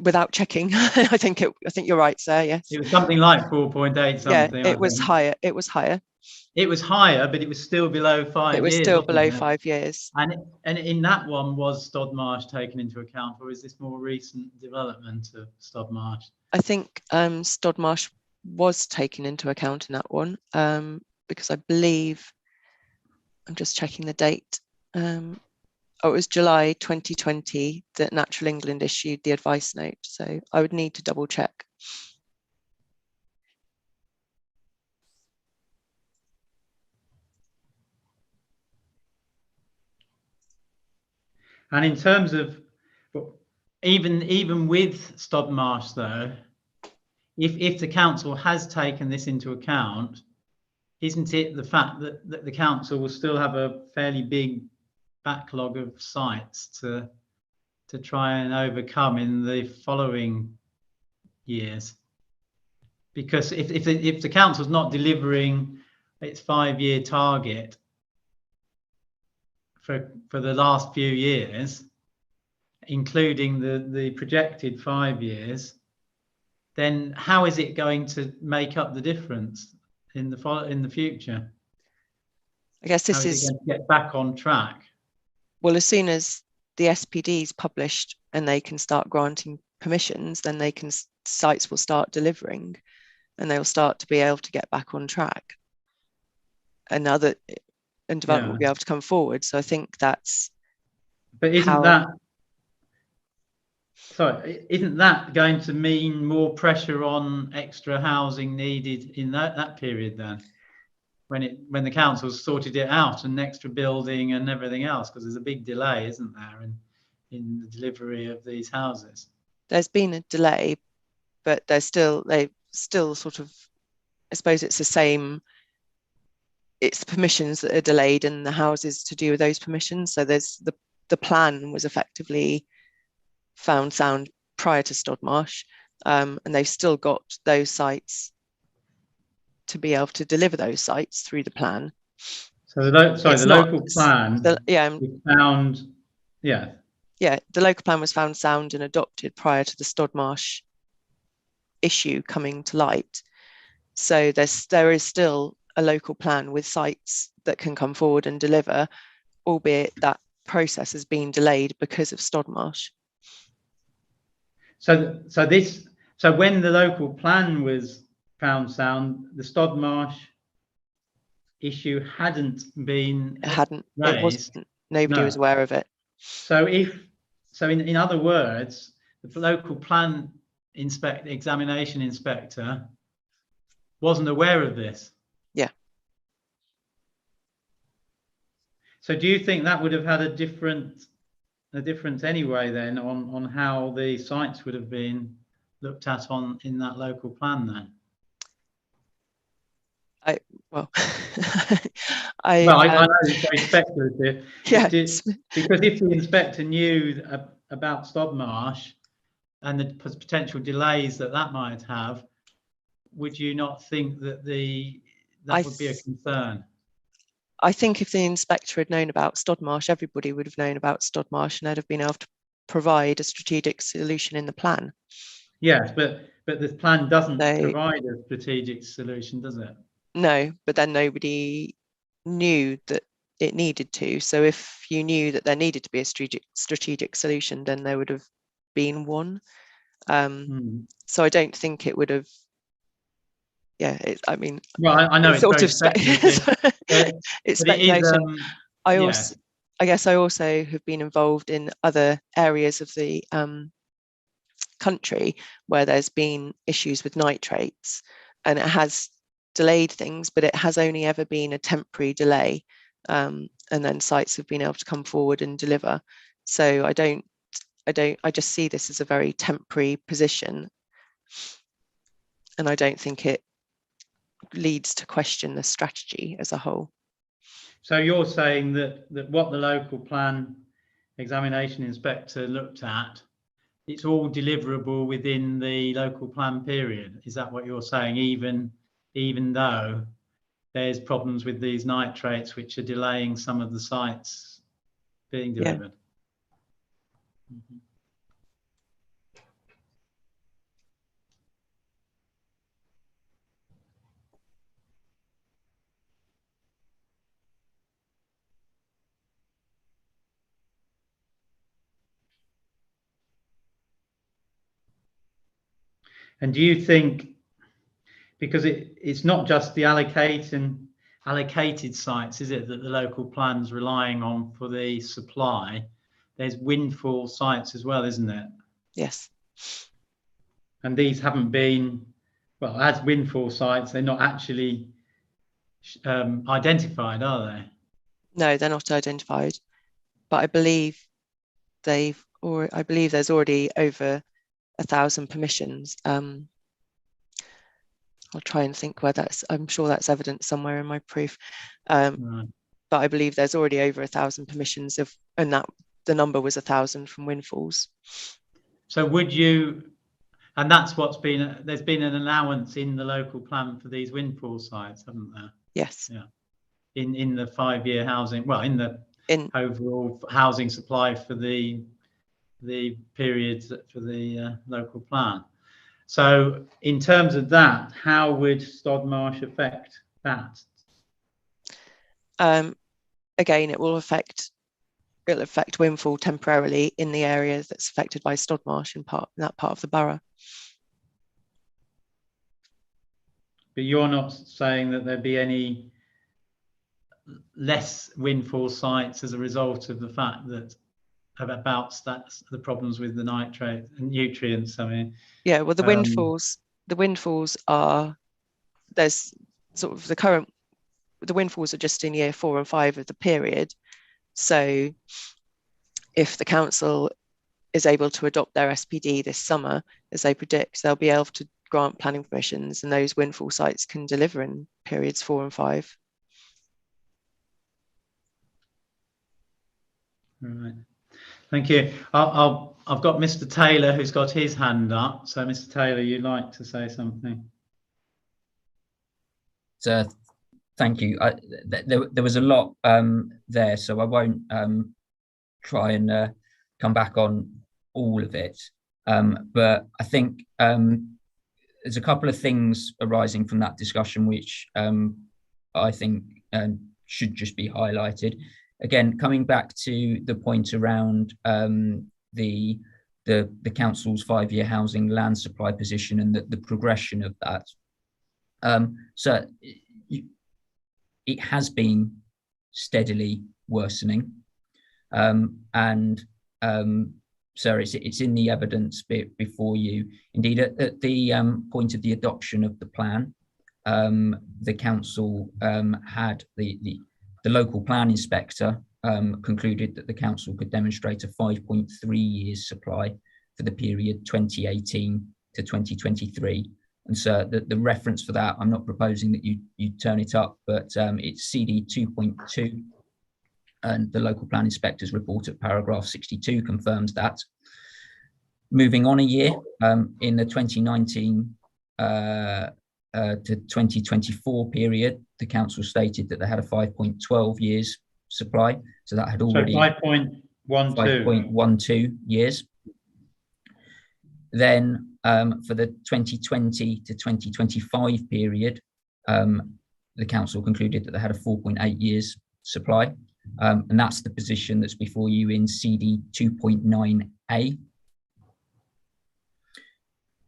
Without checking, I think you're right, sir. Yes, it was something like 4.8 something. Yeah, it was higher. It was higher. It was higher, but it was still below 5 years. It was still below 5 years. And in that one, was Stodmarsh taken into account, or is this more recent development of Stodmarsh? I think Stodmarsh was taken into account in that one, because I believe, I'm just checking the date. It was July 2020 that Natural England issued the advice note. So I would need to double check. And in terms of, even with Stodmarsh though, if the council has taken this into account, isn't it the fact that the council will still have a fairly big backlog of sites to try and overcome in the following years? Because if the council's not delivering its 5-year target for the last few years, including the projected 5 years, then how is it going to make up the difference in the future? I guess this is going to get back on track. Well, as soon as the SPD is published and they can start granting permissions, then sites will start delivering, and they'll start to be able to get back on track, and development will be able to come forward. So I think that's. But isn't that going to mean more pressure on extra housing needed in that period then? When the council's sorted it out, and extra building and everything else, because there's a big delay, isn't there, in the delivery of these houses? There's been a delay, but they still sort of, I suppose it's the same. It's the permissions that are delayed and the houses to do with those permissions. So there's the plan was effectively found sound prior to Stodmarsh, and they've still got those sites to be able to deliver those sites through the plan. So the local plan was found, the local plan was found sound and adopted prior to the Stodmarsh issue coming to light. So there is still a local plan with sites that can come forward and deliver, albeit that process has been delayed because of Stodmarsh. So when the local plan was found sound, the Stodmarsh issue hadn't been raised. It wasn't. Nobody was aware of it. So in other words, the local plan examination inspector wasn't aware of this. Yeah. So do you think that would have had a difference anyway then on how the sites would have been looked at in that local plan then? I know it's very speculative. Yeah. Because if the inspector knew about Stodmarsh and the potential delays that might have, would you not think that that would be a concern? I think if the inspector had known about Stodmarsh, everybody would have known about Stodmarsh, and they'd have been able to provide a strategic solution in the plan. Yes, but the plan doesn't provide a strategic solution, does it? No, but then nobody knew that it needed to. So if you knew that there needed to be a strategic solution, then there would have been one. So I don't think it would have. Yeah, I know it's sort of speculative. It's speculation. I guess I also have been involved in other areas of the country where there's been issues with nitrates, and it has delayed things, but it has only ever been a temporary delay, and then sites have been able to come forward and deliver. So I just see this as a very temporary position, and I don't think it leads to question the strategy as a whole. So you're saying that what the local plan examination inspector looked at, it's all deliverable within the local plan period? Is that what you're saying, even though there's problems with these nitrates which are delaying some of the sites being delivered? Yeah. Mm-hmm. And do you think, because it's not just the allocated sites, is it, that the local plan's relying on for the supply? There's windfall sites as well, isn't it? Yes. And these haven't been, well, as windfall sites, they're not actually identified, are they? No, they're not identified. But I believe there's already over 1,000 permissions. I'll try and think where I'm sure that's evident somewhere in my proof. Right. But I believe there's already over 1,000 permissions and that the number was 1,000 from windfalls. So would you, and that's there's been an allowance in the local plan for these windfall sites, haven't there? Yes. Yeah. In the 5-year housing, well, in overall housing supply for the periods for the local plan. So in terms of that, how would Stodmarsh affect that? Again, it will affect it'll affect windfall temporarily in the area that's affected by Stodmarsh in that part of the borough. But you're not saying that there'd be any less windfall sites as a result of the fact that that's the problems with the nitrate and nutrients. I mean, yeah, well, the windfalls are, there's sort of the windfalls are just in year 4 and 5 of the period. So if the council is able to adopt their SPD this summer, as they predict, they'll be able to grant planning permissions, and those windfall sites can deliver in periods 4 and 5. right. Thank you. I've got Mr. Taylor who's got his hand up. So, Mr. Taylor, you'd like to say something? So, thank you. There was a lot there, so I won't try and come back on all of it. But I think there's a couple of things arising from that discussion which I think should just be highlighted. Again, coming back to the point around the council's 5-year housing land supply position and the progression of that. So it has been steadily worsening, and so it's in the evidence bit before you. Indeed, at the point of the adoption of the plan, the council had the local plan inspector concluded that the council could demonstrate a 5.3 years supply for the period 2018 to 2023. And so the reference for that, I'm not proposing that you turn it up, but it's CD 2.2. And the local plan inspector's report at paragraph 62 confirms that. Moving on a year, in the 2019 to 2024 period, the council stated that they had a 5.12 years supply. So that had already 5.12 years. Then for the 2020 to 2025 period, the council concluded that they had a 4.8 years supply. And that's the position that's before you in CD 2.9A.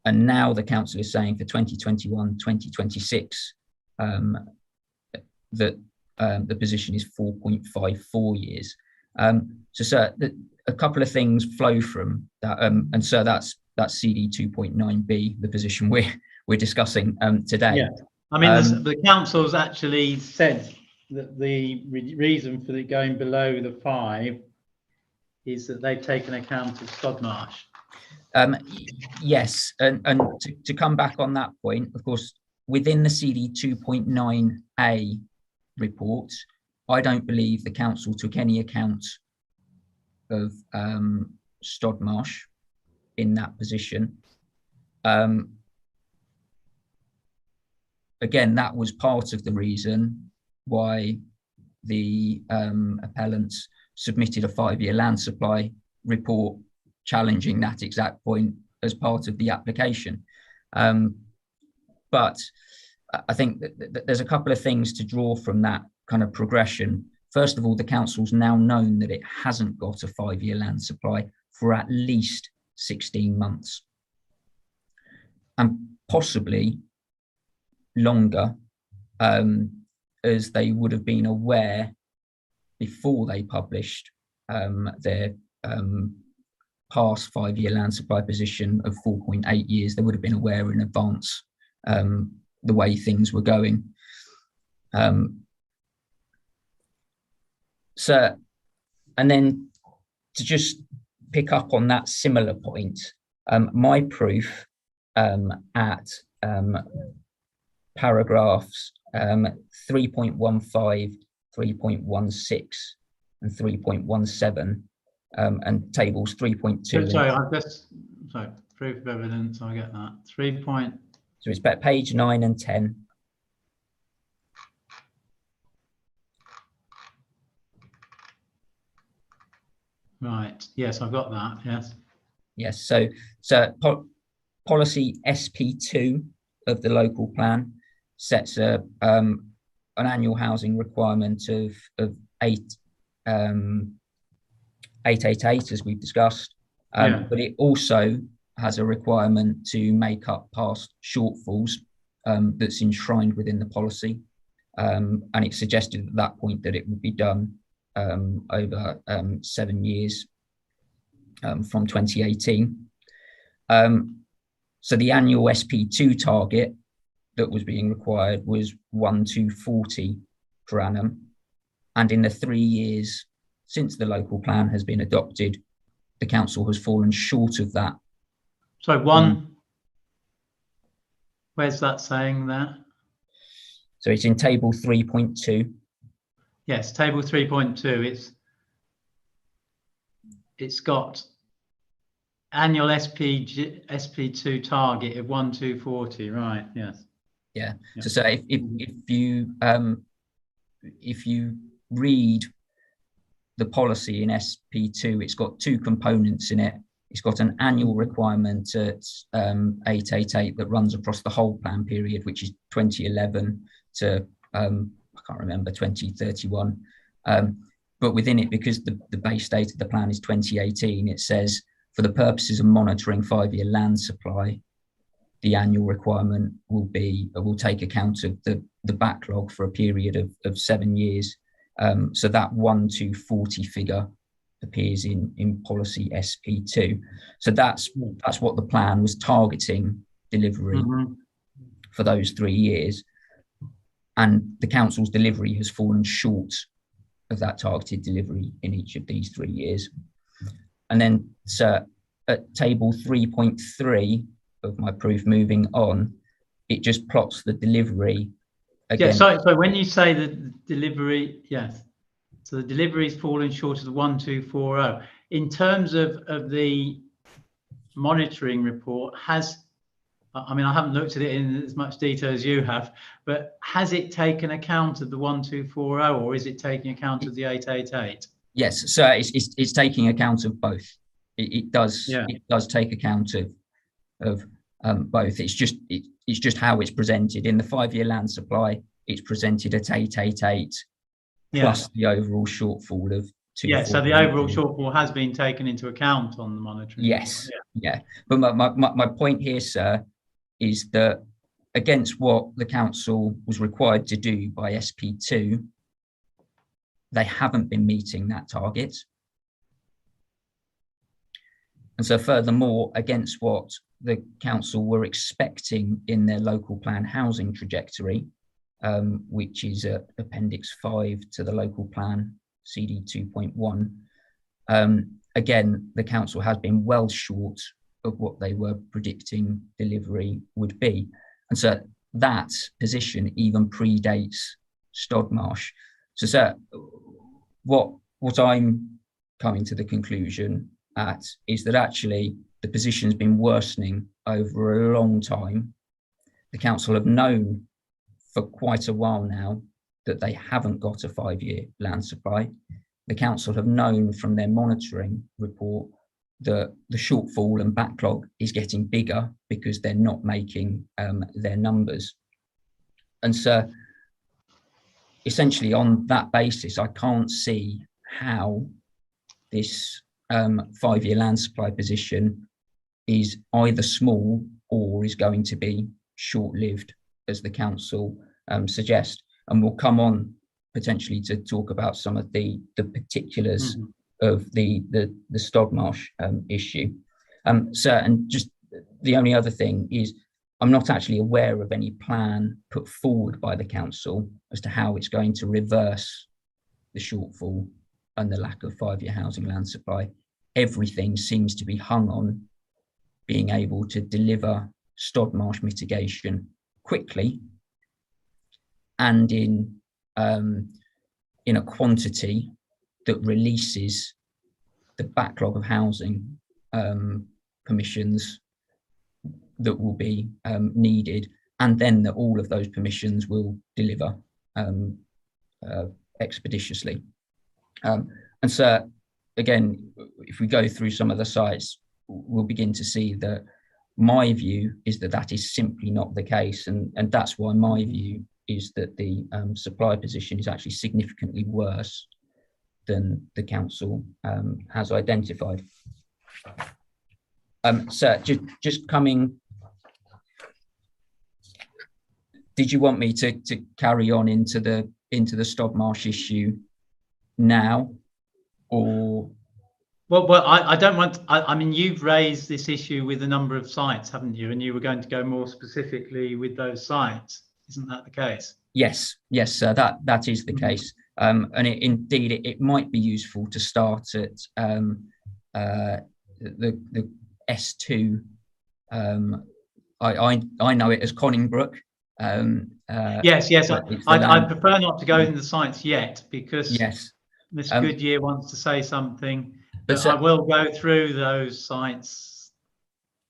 And now the council is saying for 2021-2026 that the position is 4.54 years. So a couple of things flow from that, and so that's CD 2.9B, the position we're discussing today. Yeah, I mean the council's actually said that the reason for it going below the 5 is that they've taken account of Stodmarsh. Yes, and to come back on that point, of course, within the CD 2.9A report, I don't believe the council took any account of Stodmarsh in that position. Again, that was part of the reason why the appellants submitted a 5-year land supply report challenging that exact point as part of the application. But I think that there's a couple of things to draw from that kind of progression. First of all, the council's now known that it hasn't got a 5-year land supply for at least 16 months, and possibly longer, as they would have been aware before they published their past 5-year land supply position of 4.8 years. They would have been aware in advance the way things were going. So, and then to just pick up on that similar point, my proof at paragraphs 3.15, 3.16 and 3.17 and tables 3.2. Sorry, proof of evidence, I get that. 3 point. So it's about page 9 and 10. Right, yes, I've got that, yes. Yes, so policy SP2 of the local plan sets an annual housing requirement of 8 888, as we've discussed, but it also has a requirement to make up past shortfalls that's enshrined within the policy. And it suggested at that point that it would be done over 7 years from 2018. So the annual SP2 target that was being required was 1240 per annum. And in the 3 years since the local plan has been adopted, the council has fallen short of that. So where's that saying that? So it's in table 3.2. Yes, table 3.2. It's got annual SP2 target of 1240, right? Yes. Yeah. So say if you read the policy in SP2, it's got two components in it. It's got an annual requirement at 888 that runs across the whole plan period, which is 2011 to I can't remember, 2031. But within it, because the base date of the plan is 2018, it says for the purposes of monitoring 5-year land supply, the annual requirement will take account of the backlog for a period of 7 years. So that 1240 figure appears in policy SP2. So that's what the plan was targeting delivery for those 3 years. And the council's delivery has fallen short of that targeted delivery in each of these 3 years. And then at table 3.3 of my proof, moving on, it just plots the delivery again. Yeah, so when you say the delivery, yes, so the delivery's fallen short of the 1240. In terms of the monitoring report, I mean, I haven't looked at it in as much detail as you have, but has it taken account of the 1240, or is it taking account of the 888? Yes, so it's taking account of both. It does take account of both. It's just how it's presented in the 5-year land supply. It's presented at 888 plus the overall shortfall of 240. Yeah, so the overall shortfall has been taken into account on the monitoring. Yes, yeah. But my point here, sir, is that against what the council was required to do by SP2, they haven't been meeting that target. And so furthermore, against what the council were expecting in their local plan housing trajectory, which is Appendix 5 to the local plan, CD 2.1, again, the council has been well short of what they were predicting delivery would be. And so that position even predates Stodmarsh. So, sir, what I'm coming to the conclusion at is that actually the position's been worsening over a long time. The council have known for quite a while now that they haven't got a 5-year land supply. The council have known from their monitoring report that the shortfall and backlog is getting bigger because they're not making their numbers. And so essentially on that basis, I can't see how this 5-year land supply position is either small or is going to be short-lived, as the council suggest. And we'll come on potentially to talk about some of the particulars of the Stodmarsh issue. So, and just the only other thing is I'm not actually aware of any plan put forward by the council as to how it's going to reverse the shortfall and the lack of 5-year housing land supply. Everything seems to be hung on being able to deliver Stodmarsh mitigation quickly and in a quantity that releases the backlog of housing permissions that will be needed, and then that all of those permissions will deliver expeditiously. And so, again, if we go through some of the sites, we'll begin to see that my view is that that is simply not the case, and that's why my view is that the supply position is actually significantly worse than the council has identified. So just coming, did you want me to carry on into the Stobmarsh issue now, or? Well, I don't want. I mean, you've raised this issue with a number of sites, haven't you? And you were going to go more specifically with those sites, isn't that the case? Yes, sir. That is the case, and indeed it might be useful to start at the S2. I know it as Conningbrook. Yes. I prefer not to go in the sites yet, because Miss Goodyear wants to say something. But I will go through those sites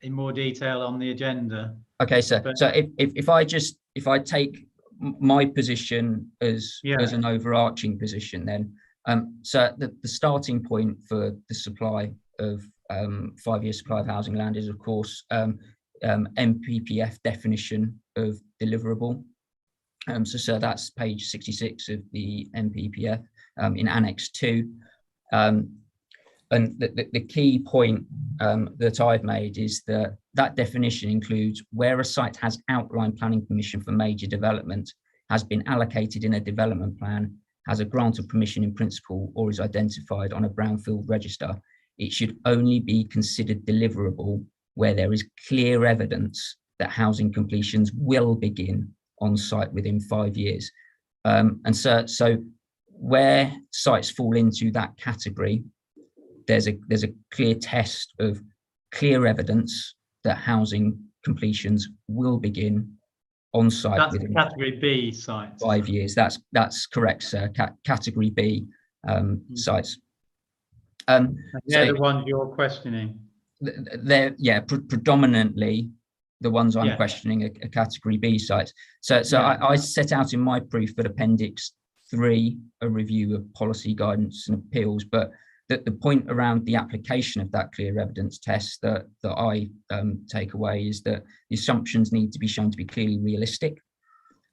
in more detail on the agenda. Okay, sir. So if I take my position as an overarching position, then so the starting point for the supply of 5-year supply of housing land is, of course, MPPF definition of deliverable. So that's page 66 of the MPPF in Annex 2. And the key point that I've made is that definition includes where a site has outline planning permission for major development, has been allocated in a development plan, has a grant of permission in principle, or is identified on a brownfield register. It should only be considered deliverable where there is clear evidence that housing completions will begin on site within 5 years. And so where sites fall into that category, there's a clear test of clear evidence that housing completions will begin on site within category B sites. 5 years. That's correct, sir. Category B sites. They're the ones you're questioning. They're predominantly the ones I'm questioning are category B sites. So I set out in my proof at Appendix 3 a review of policy guidance and appeals, but the point around the application of that clear evidence test that I take away is that the assumptions need to be shown to be clearly realistic.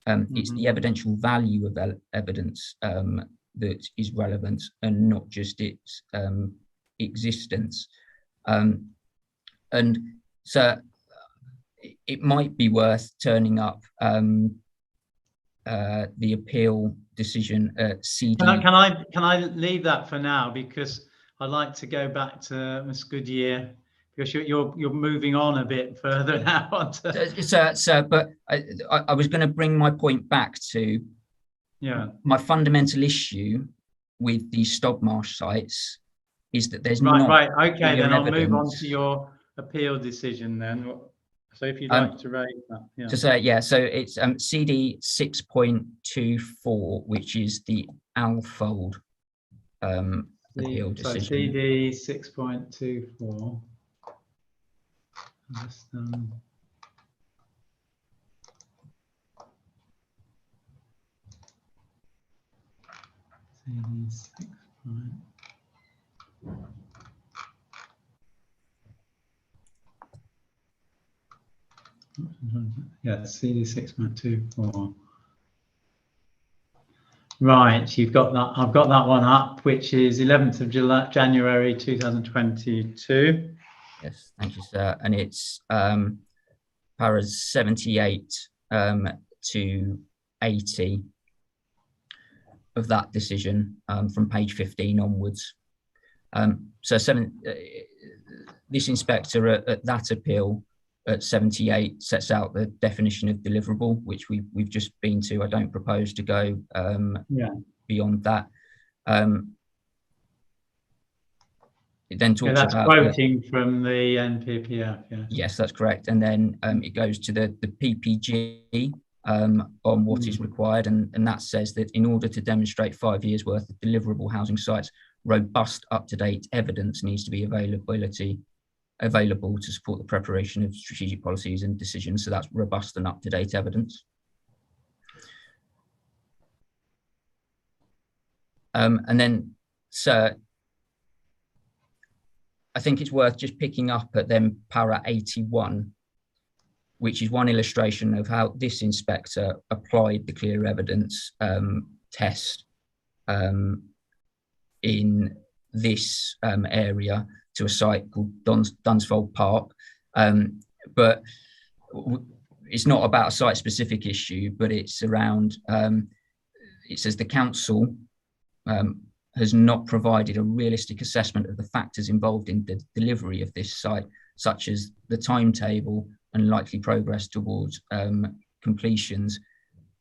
It's the evidential value of evidence that is relevant, and not just its existence. And so it might be worth turning up the appeal decision at CD. Can I leave that for now, because I'd like to go back to Ms. Goodyear, because you're moving on a bit further now. But I was going to bring my point back to my fundamental issue with these Stobmarsh sites is that there's right. Okay, then I'll move on to your appeal decision then. So if you'd like to raise that, so it's CD 6.24, which is the Alfold appeal decision. So CD 6.24. CD 6. Yeah, CD 6.24. Right, you've got that. I've got that one up, which is 11th of January 2022. Yes, thank you, sir. And it's paras 78 to 80 of that decision from page 15 onwards. This inspector at that appeal at 78 sets out the definition of deliverable, which we've just been to. I don't propose to go beyond that. It then talks that's about quoting from the NPPF. Yes, that's correct. And then it goes to the PPG on what is required, and that says that in order to demonstrate 5 years worth of deliverable housing sites, robust, up-to-date evidence needs to be available to support the preparation of strategic policies and decisions. So that's robust and up-to-date evidence. And then, so I think it's worth just picking up at then para 81, which is one illustration of how this inspector applied the clear evidence test in this area to a site called Dunsfold Park. But it's not about a site-specific issue, but it's around, it says the council has not provided a realistic assessment of the factors involved in the delivery of this site, such as the timetable and likely progress towards completions.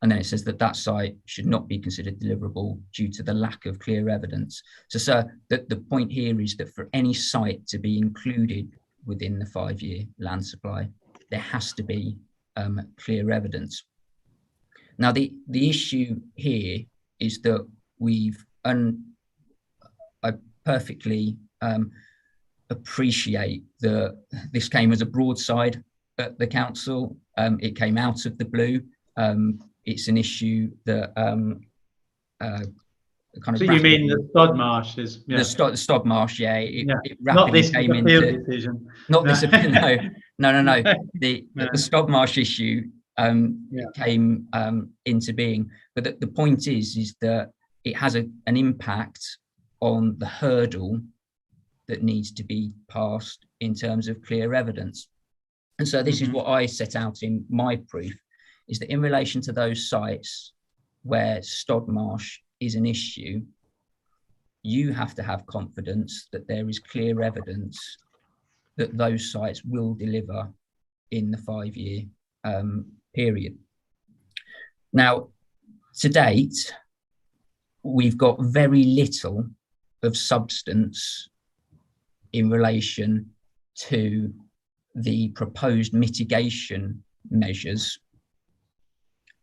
And then it says that site should not be considered deliverable due to the lack of clear evidence. So, sir, the point here is that for any site to be included within the 5-year land supply, there has to be clear evidence. Now, the issue here is that I perfectly appreciate that this came as a broadside at the council. It came out of the blue. It's an issue that kind of. So you mean the Stod Marshes? Yeah. The Stod Marsh, yeah. It Not rapidly this came appeal into. decision. Not No. this appeal. No. The No. Stod Marsh issue came into being, but the point is that it has an impact on the hurdle that needs to be passed in terms of clear evidence. And so this is what I set out in my proof, is that in relation to those sites where Stod Marsh is an issue, you have to have confidence that there is clear evidence that those sites will deliver in the 5-year period. Now, to date, we've got very little of substance in relation to the proposed mitigation measures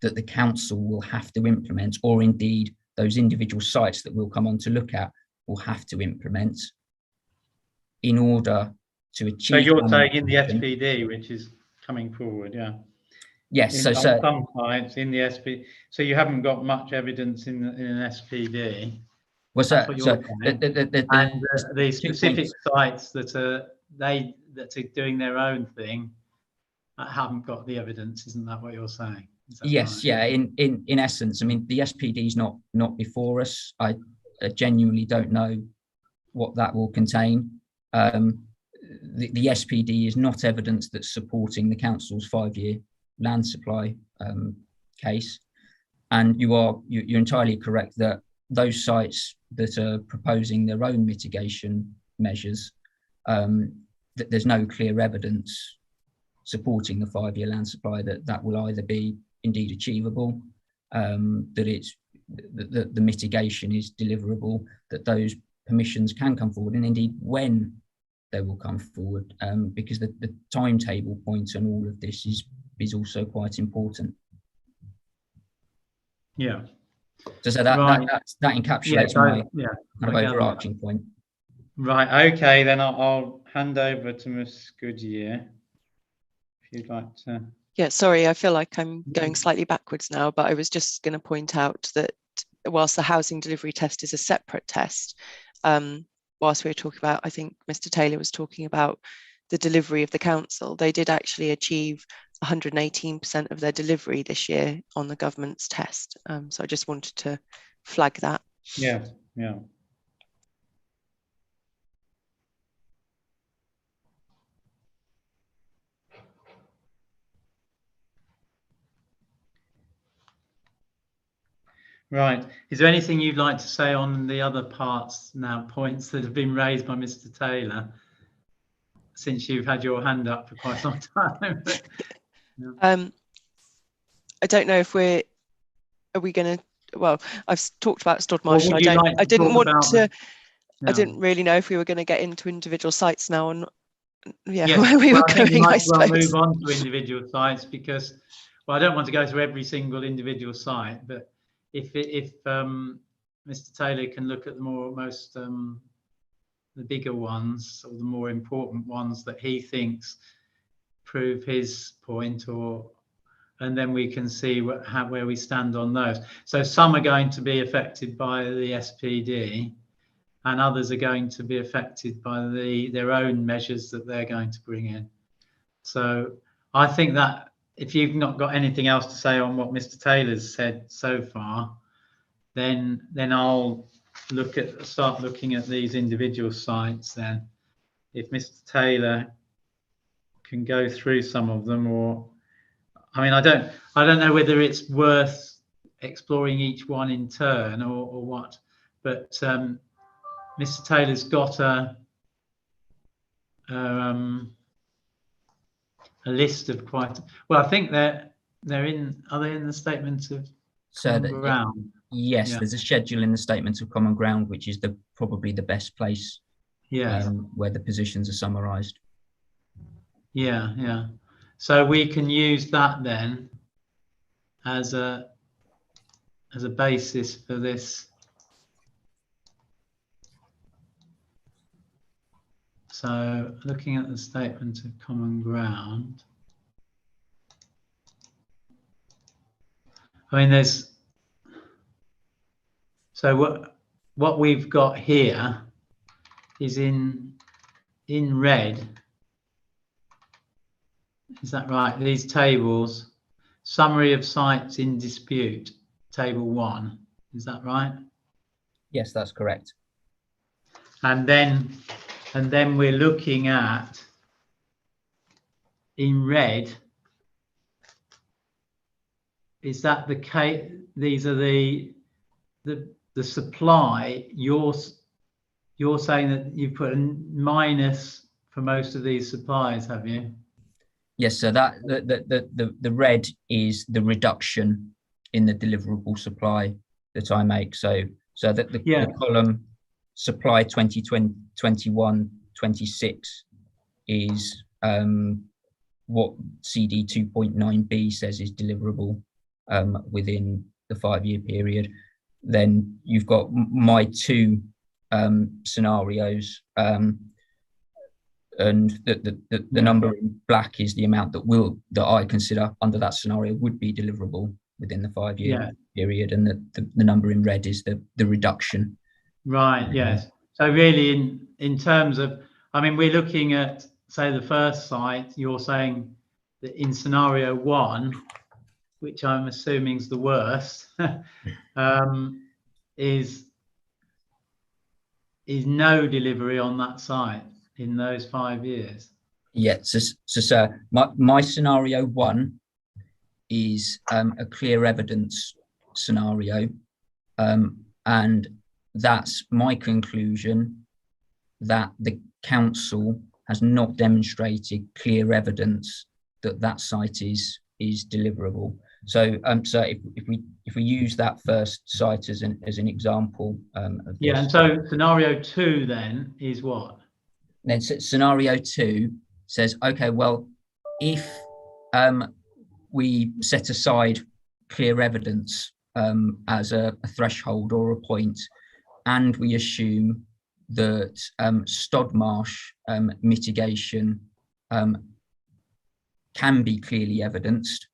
that the council will have to implement, or indeed those individual sites that we'll come on to look at will have to implement in order to achieve. So you're saying in the SPD, which is coming forward, yeah? Yes. On So some sites in the SPD, so you haven't got much evidence in an SPD. What's that? What So and the specific sites that are doing their own thing haven't got the evidence. Isn't that what you're saying? Yes, right? Yeah. In essence, I mean, the SPD is not before us. I genuinely don't know what that will contain. The SPD is not evidence that's supporting the council's 5-year land supply case, and you're entirely correct that those sites that are proposing their own mitigation measures, that there's no clear evidence supporting the 5-year land supply that will either be indeed achievable, that it's the mitigation is deliverable, that those permissions can come forward, and indeed when they will come forward, because the timetable point on all of this is also quite important. Yeah. So that encapsulates my kind of overarching point. Right. Okay. Then I'll hand over to Ms. Goodyear, if you'd like to. Yeah. Sorry, I feel like I'm going slightly backwards now, but I was just going to point out that whilst the housing delivery test is a separate test, whilst we were talking about, I think Mr. Taylor was talking about the delivery of the council, they did actually achieve 118% of their delivery this year on the government's test. So I just wanted to flag that. Yeah. Right. Is there anything you'd like to say on the other points that have been raised by Mr. Taylor, since you've had your hand up for quite a long time? I don't know if are we going to, well, I've talked about Stod Marsh. I didn't really know if we were going to get into individual sites now, and where we were going. I suppose. Move on to individual sites, because, well, I don't want to go through every single individual site, but if Mr. Taylor can look at the bigger ones, or the more important ones that he thinks prove his point, and then we can see where we stand on those. So some are going to be affected by the SPD, and others are going to be affected by their own measures that they're going to bring in. So I think that if you've not got anything else to say on what Mr. Taylor's said so far, then I'll start looking at these individual sites then. If Mr. Taylor can go through some of them, or I mean, I don't know whether it's worth exploring each one in turn or what, but Mr. Taylor's got a list of quite well. I think are they in the statement of common ground? Yes, Yeah. there's a schedule in the statement of common ground, which is probably the best place. Yeah. Where the positions are summarised. Yeah. So we can use that then as a basis for this. So looking at the statement of common ground, I mean, what we've got here is in red. Is that right? These tables, summary of sites in dispute, table 1. Is that right? Yes, that's correct. And then we're looking at in red. Is that the case? These are the supply. You're saying that you put a minus for most of these supplies, have you? Yes, so that the red is the reduction in the deliverable supply that I make. So that the column supply 2021 26 is what CD 2.9b says is deliverable within the 5-year period. Then you've got my 2 scenarios, and the number in black is the amount that I consider under that scenario would be deliverable within the 5-year period, and the number in red is the reduction. Right. Yes. So really, in terms of, I mean, we're looking at, say, the first site. You're saying that in scenario 1, which I'm assuming is the worst, is no delivery on that site in those 5 years. Yeah. So my scenario 1 is a clear evidence scenario, and that's my conclusion that the council has not demonstrated clear evidence that site is deliverable. So if we use that first site as an example of this. And so scenario 2 then is what? Then scenario 2 says, okay, well, if we set aside clear evidence as a threshold or a point, and we assume that Stodmarsh mitigation can be clearly evidenced,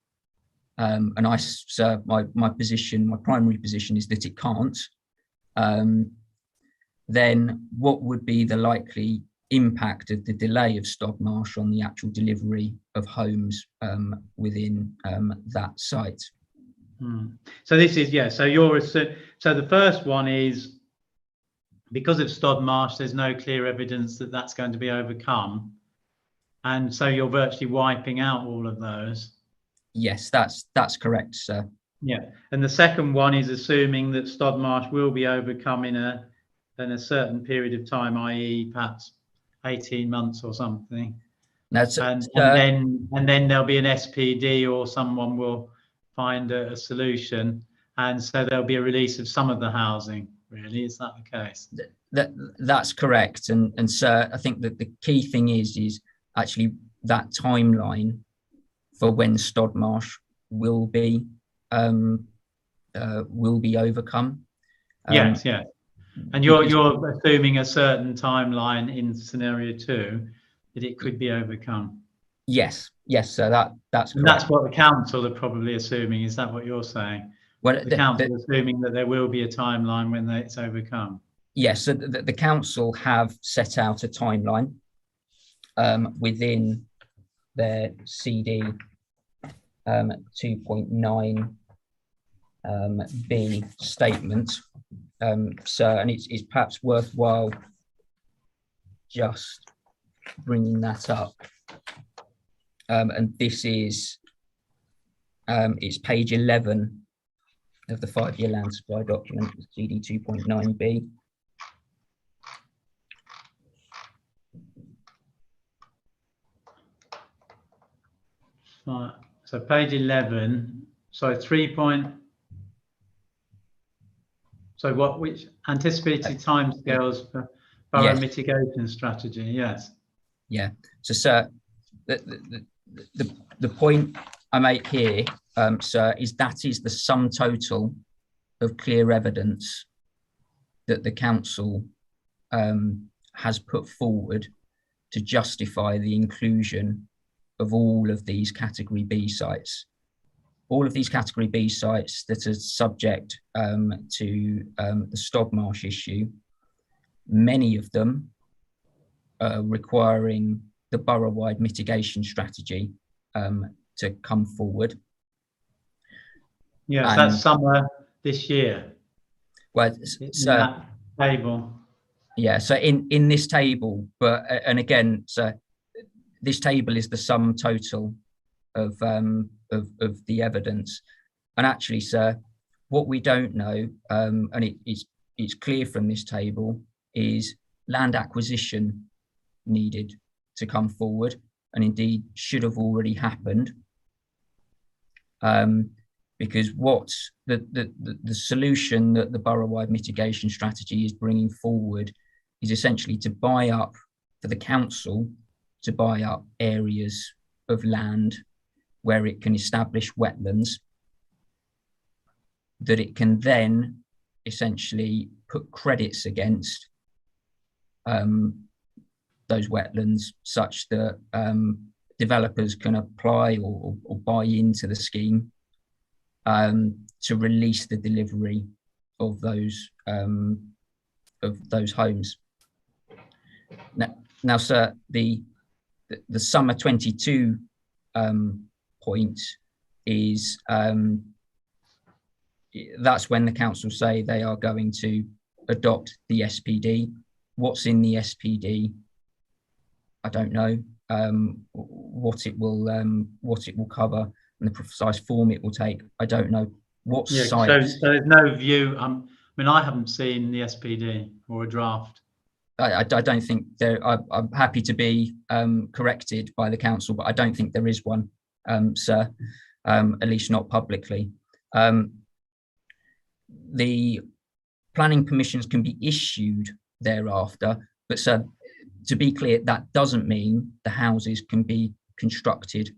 and my primary position is that it can't, then what would be the likely impact of the delay of Stodmarsh on the actual delivery of homes within that site? So this is, so the first one is, because of Stodmarsh, there's no clear evidence that that's going to be overcome, and so you're virtually wiping out all of those. Yes, that's correct, sir. Yeah, and the second one is assuming that Stodmarsh will be overcome in a certain period of time, i.e., perhaps 18 months or something. And then there'll be an SPD, or someone will find a solution, and so there'll be a release of some of the housing. Really, is that the case? That's correct, and sir, I think that the key thing is actually that timeline for when Stodmarsh will be overcome. Yes. And you're assuming a certain timeline in scenario 2 that it could be overcome. Yes, sir. That's correct. And that's what the council are probably assuming. Is that what you're saying? Well, the council assuming that there will be a timeline when it's overcome. Yes, so the council have set out a timeline within their CD 2.9 B statement. So, and it's perhaps worthwhile just bringing that up. And this is, it's page 11 of the 5-year land supply document, CD 2.9b. Right. So page 11. So 3 point. So what? Which anticipated timescales for borough Yes. mitigation strategy? Yes. Yeah. So, sir, the point I make here, sir, is that is the sum total of clear evidence that the council has put forward to justify the inclusion of all of these category B sites. All of these category B sites that are subject to the Stobmarsh issue, many of them requiring the borough-wide mitigation strategy to come forward. Yes, And, that's summer this year. well, In so that table. yeah, so in this table, but and again, so this table is the sum total of the evidence. And actually, sir, what we don't know, and it's clear from this table, is land acquisition needed to come forward, and indeed should have already happened. Because what the solution that the borough-wide mitigation strategy is bringing forward is essentially to buy up, for the council to buy up areas of land where it can establish wetlands, that it can then essentially put credits against those wetlands, such that developers can apply or buy into the scheme to release the delivery of those homes. Now, sir, the summer 22 point is that's when the council say they are going to adopt the SPD. What's in the SPD, I don't know. What it will cover and the precise form it will take, I don't know. What sites? So there's no view. I mean, I haven't seen the SPD or a draft. I don't think there. I'm happy to be corrected by the council, but I don't think there is one, sir. At least not publicly. The planning permissions can be issued thereafter, but sir, to be clear, that doesn't mean the houses can be constructed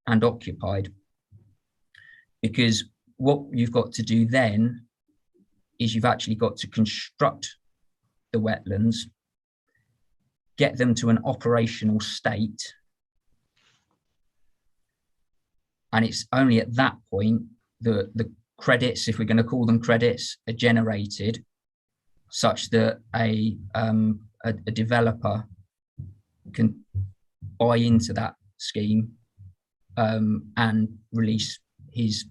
and occupied, because what you've got to do then is you've actually got to construct the wetlands, get them to an operational state, and it's only at that point that the credits, if we're going to call them credits, are generated, such that a developer can buy into that scheme and release his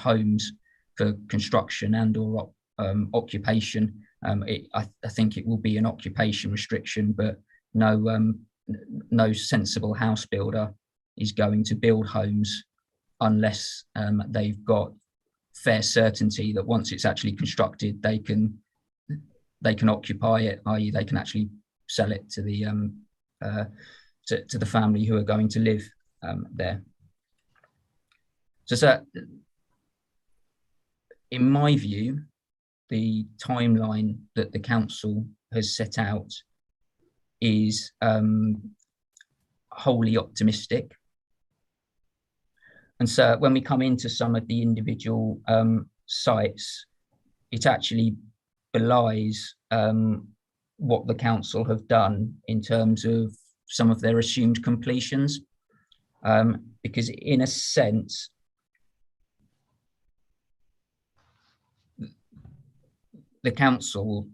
homes for construction and or occupation. I think it will be an occupation restriction, but no sensible house builder is going to build homes unless they've got fair certainty that once it's actually constructed, they can occupy it, i.e. they can actually sell it to the family who are going to live there. So in my view, the timeline that the council has set out is wholly optimistic. And so when we come into some of the individual sites, it actually belies what the council have done in terms of some of their assumed completions, because in a sense, the council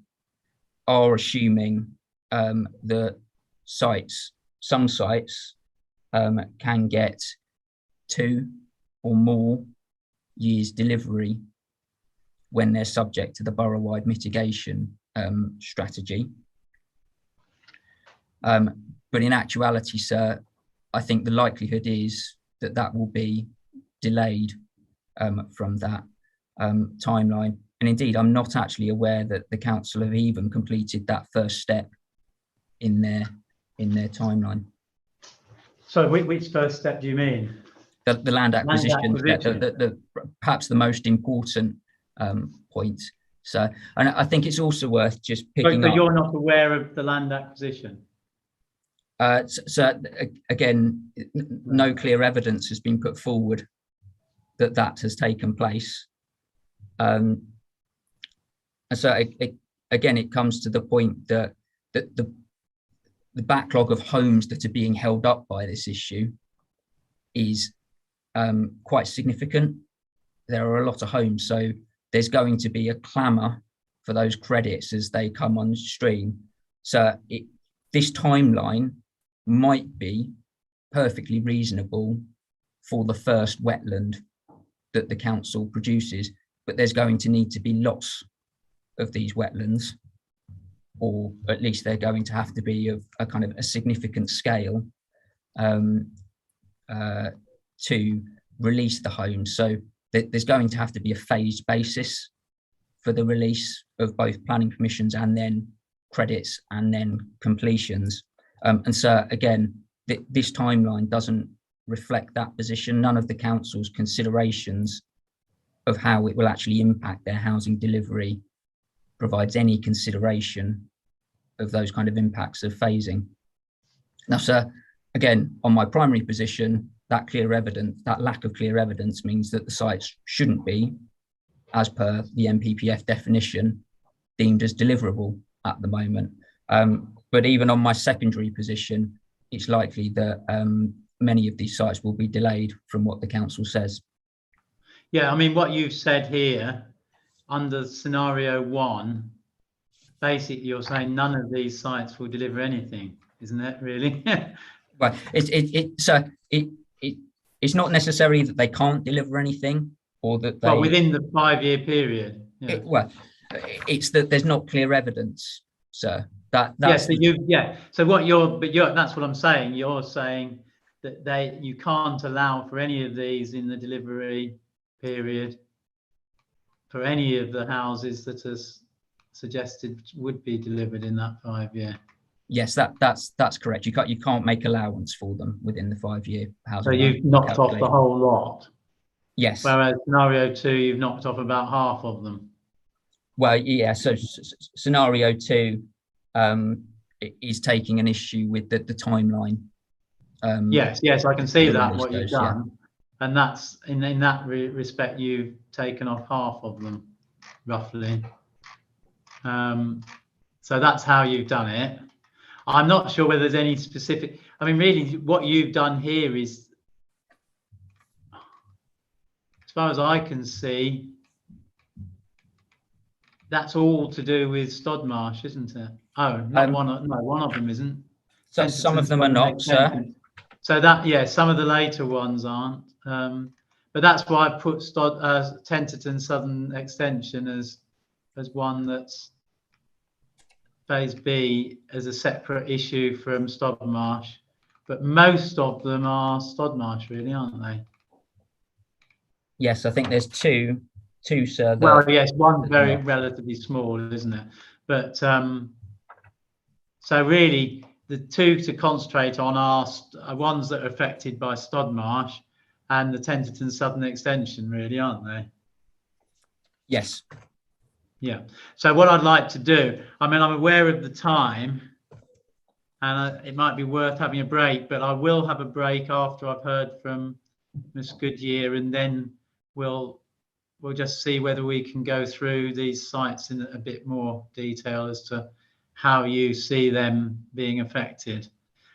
are assuming that some sites can get 2 or more year's delivery when they're subject to the borough-wide mitigation strategy. But in actuality, sir, I think the likelihood is that that will be delayed from that timeline. And indeed, I'm not actually aware that the council have even completed that first step in their timeline. So which first step do you mean? The land acquisition, acquisition. Perhaps the most important point. So, and I think it's also worth just picking up. But you're not aware of the land acquisition? So again, no clear evidence has been put forward that has taken place. And so again, it comes to the point that the backlog of homes that are being held up by this issue is quite significant. There are a lot of homes, so there's going to be a clamour for those credits as they come on stream. So this timeline might be perfectly reasonable for the first wetland that the council produces, but there's going to need to be lots of these wetlands, or at least they're going to have to be of a kind of a significant scale to release the homes. So there's going to have to be a phased basis for the release of both planning permissions and then credits and then completions. And so again, this timeline doesn't reflect that position. None of the council's considerations of how it will actually impact their housing delivery provides any consideration of those kind of impacts of phasing. Now, sir, again, on my primary position, that lack of clear evidence means that the sites shouldn't be, as per the NPPF definition, deemed as deliverable at the moment. But even on my secondary position, it's likely that many of these sites will be delayed from what the council says. Yeah, I mean, what you've said here, under scenario 1, basically you're saying none of these sites will deliver anything, isn't it, really? Well, it's not necessarily that they can't deliver anything, or that they... Well, within the 5-year period. Yeah. It's that there's not clear evidence, sir. That's yes, so that's what I'm saying. You're saying that you can't allow for any of these in the delivery period for any of the houses that is suggested would be delivered in that 5-year. Yes, that's correct. You can't make allowance for them within the 5-year housing. So you've knocked off the whole lot. Yes. Whereas scenario 2, you've knocked off about half of them. Well, yeah. So scenario 2 is taking an issue with the timeline. Yes, I can see that what you've done, yeah. And that's in that respect you've taken off half of them, roughly. So that's how you've done it. I'm not sure whether there's any specific. I mean, really, what you've done here is, as far as I can see, that's all to do with Stodmarsh, isn't it? Oh, one of them isn't. So some of them are not, sir. So some of the later ones aren't. But that's why I put Tenterden Southern Extension as one that's phase B as a separate issue from Stodmarsh. But most of them are Stodmarsh, really, aren't they? Yes, I think there's two, sir. Well, yes, one's very relatively small, isn't it? But so really, the two to concentrate on are ones that are affected by Stodmarsh and the Tenterden Southern Extension, really, aren't they? Yes. Yeah. So what I'd like to do, I mean, I'm aware of the time, and it might be worth having a break, but I will have a break after I've heard from Miss Goodyear, and then we'll just see whether we can go through these sites in a bit more detail as to how you see them being affected.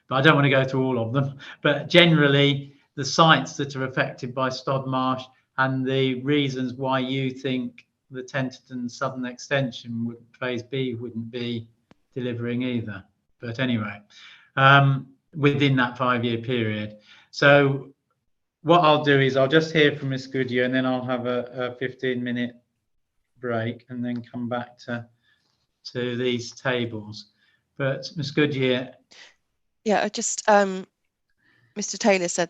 But I don't want to go through all of them. But generally, the sites that are affected by Stodmarsh and the reasons why you think the Tenterden Southern Extension phase B wouldn't be delivering either. But anyway, within that 5-year period. So what I'll do is I'll just hear from Miss Goodyear, and then I'll have a 15-minute break and then come back to these tables. But Miss Goodyear. Yeah, I just Mr. Taylor said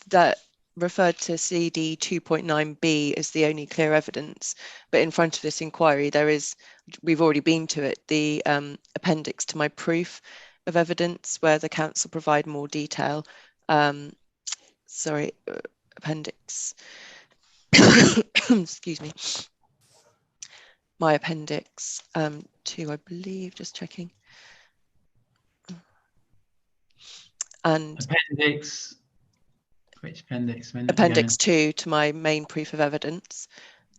that referred to CD 2.9b as the only clear evidence, but in front of this inquiry we've already been to it, the appendix to my proof of evidence where the council provide more detail. Sorry, appendix. Excuse me. My appendix 2, I believe, just checking. And appendix, which appendix? Appendix 2 to my main proof of evidence,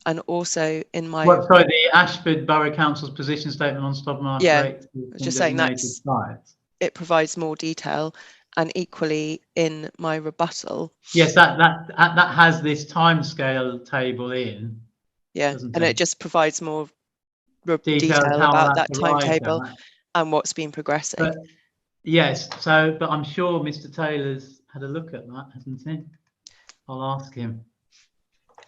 and also in my sorry, the Ashford Borough Council's position statement on stock market rate. I was just saying it provides more detail, and equally in my rebuttal. Yes, that has this timescale table in. Yeah, and it just provides more detail how about that timetable and what's been progressing. But, yes, but I'm sure Mr. Taylor's had a look at that, hasn't he? I'll ask him.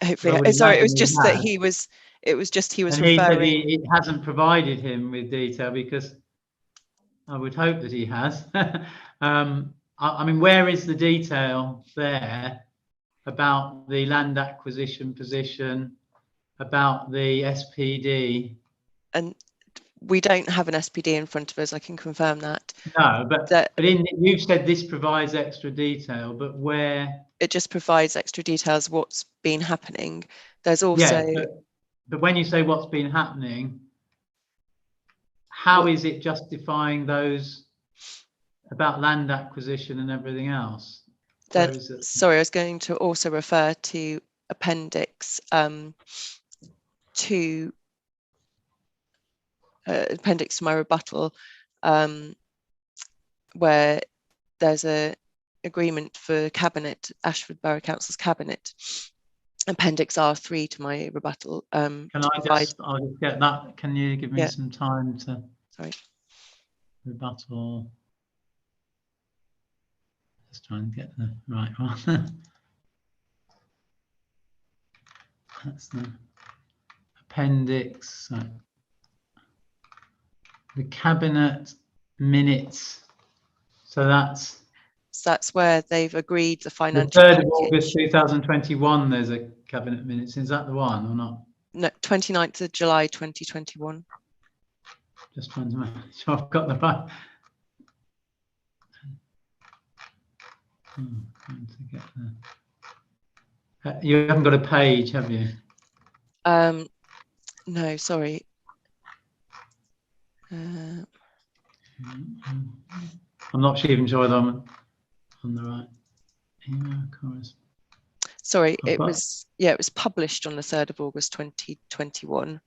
Hopefully, sorry, it was just that he was and referring. He said it hasn't provided him with detail, because I would hope that he has. I mean, where is the detail there about the land acquisition position, about the SPD? And we don't have an SPD in front of us, I can confirm that. No, but you've said this provides extra detail, but where? It just provides extra details what's been happening. There's also... Yeah, but when you say what's been happening, how is it justifying those about land acquisition and everything else? Sorry, I was going to also refer to appendix to appendix to my rebuttal, where there's a agreement for cabinet, Ashford Borough Council's cabinet, appendix R3 to my rebuttal. I'll just get that. Can you give me some time to rebuttal? Just try and get the right one. That's the appendix. So the cabinet minutes. So that's where they've agreed the financial. The 3rd of August 2021. There's a cabinet minutes. Is that the one or not? No, 29th of July 2021. Just trying to make sure I've got the right. Trying to get the. You haven't got a page, have you? No, sorry. I'm not even sure that I'm on the right email correspondence. Sorry, it was published on the 3rd of August 2021.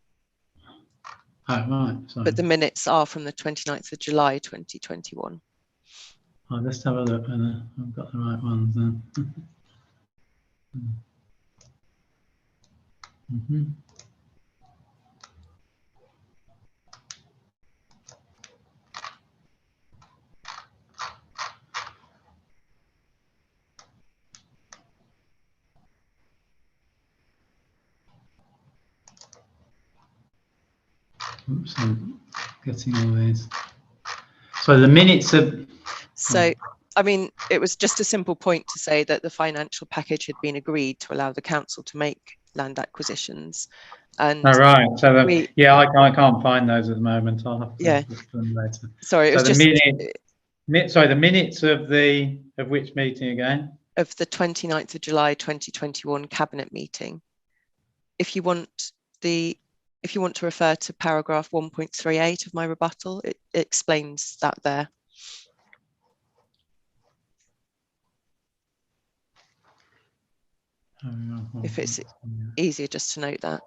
Oh, right. Sorry. But the minutes are from the 29th of July 2021. I'll just have a look whether I've got the right ones then. Oops, I'm getting all these. So the minutes of. So, I mean, it was just a simple point to say that the financial package had been agreed to allow the council to make land acquisitions. And right. So I can't find those at the moment. I'll have to look at them later. Sorry, it was just the minutes of which meeting again? Of the 29th of July 2021 cabinet meeting. If you want to refer to paragraph 1.38 of my rebuttal, it explains that there. If it's easier just to note that.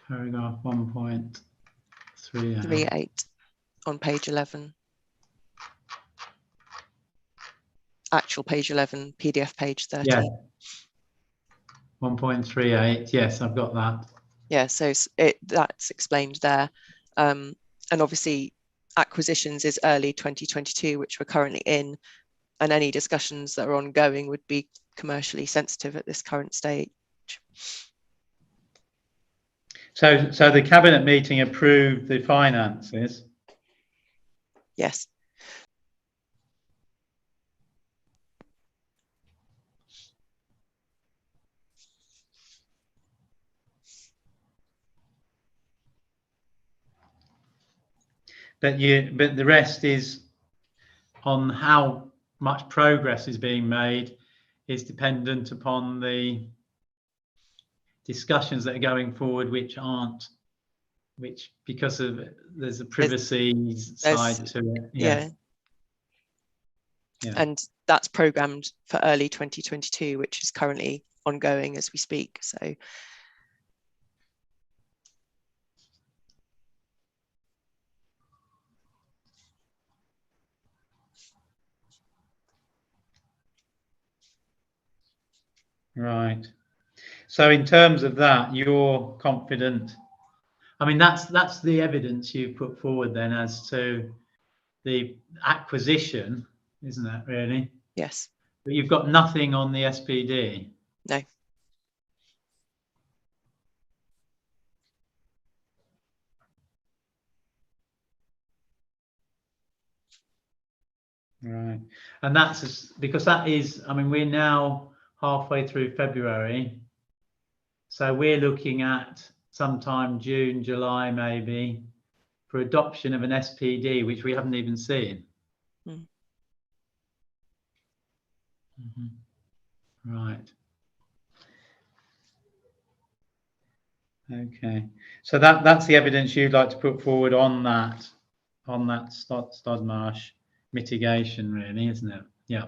Paragraph 1.38 on page 11. Actual page 11, PDF page 30. Yeah. 1.38. Yes, I've got that. Yeah, so that's explained there. And obviously acquisitions is early 2022, which we're currently in, and any discussions that are ongoing would be commercially sensitive at this current stage. So the cabinet meeting approved the finances. Yes. But the rest is on how much progress is being made is dependent upon the discussions that are going forward, which because of there's a privacy side to it. Yeah. And that's programmed for early 2022, which is currently ongoing as we speak. So right. So in terms of that, you're confident. I mean, that's the evidence you put forward then as to the acquisition, isn't it, really? yes. But you've got nothing on the SPD. No. Right. And that's because that is, I mean, we're now halfway through February. So we're looking at sometime June, July, maybe, for adoption of an SPD, which we haven't even seen. Right. Okay. So that's the evidence you'd like to put forward on that Stodmarsh mitigation, really, isn't it? Yeah.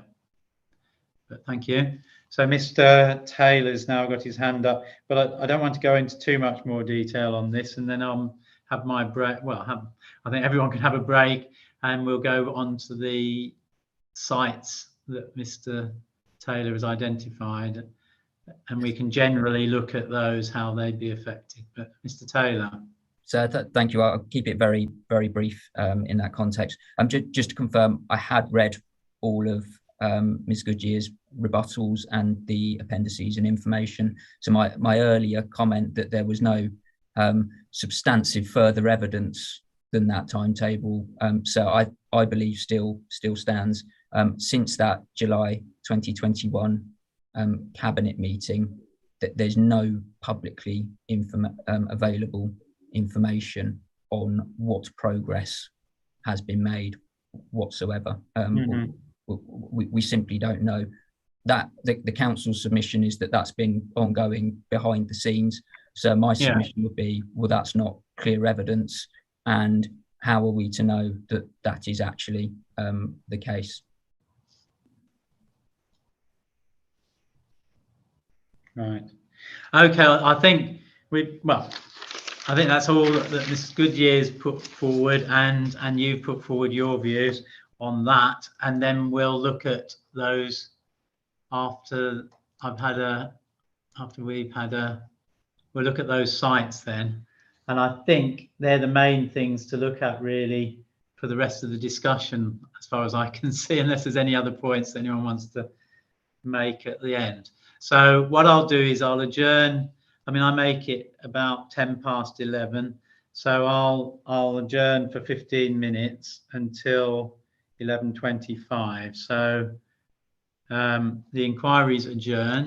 But thank you. So Mr. Taylor's now got his hand up, but I don't want to go into too much more detail on this, and then I'll have my break. Well, I think everyone can have a break, and we'll go on to the sites that Mr. Taylor has identified, and we can generally look at those, how they'd be affected. But Mr. Taylor. So thank you. I'll keep it very, very brief in that context. Just to confirm, I had read all of Ms. Goodyear's rebuttals and the appendices and information. So my earlier comment that there was no substantive further evidence than that timetable. So I believe still stands. Since that July 2021 cabinet meeting, that there's no publicly available information on what progress has been made whatsoever. We simply don't know. That the council's submission is that's been ongoing behind the scenes. So my submission would be, well, that's not clear evidence, and how are we to know that is actually the case? Right. Okay. I think that's all that Mrs. Goodyear's put forward, and you've put forward your views on that, and then we'll look at those after we'll look at those sites then. And I think they're the main things to look at really for the rest of the discussion, as far as I can see, unless there's any other points that anyone wants to make at the end. So what I'll do is I'll adjourn. I mean, I make it about 11:10. So I'll adjourn for 15 minutes until 11:25. So the inquiry's adjourned.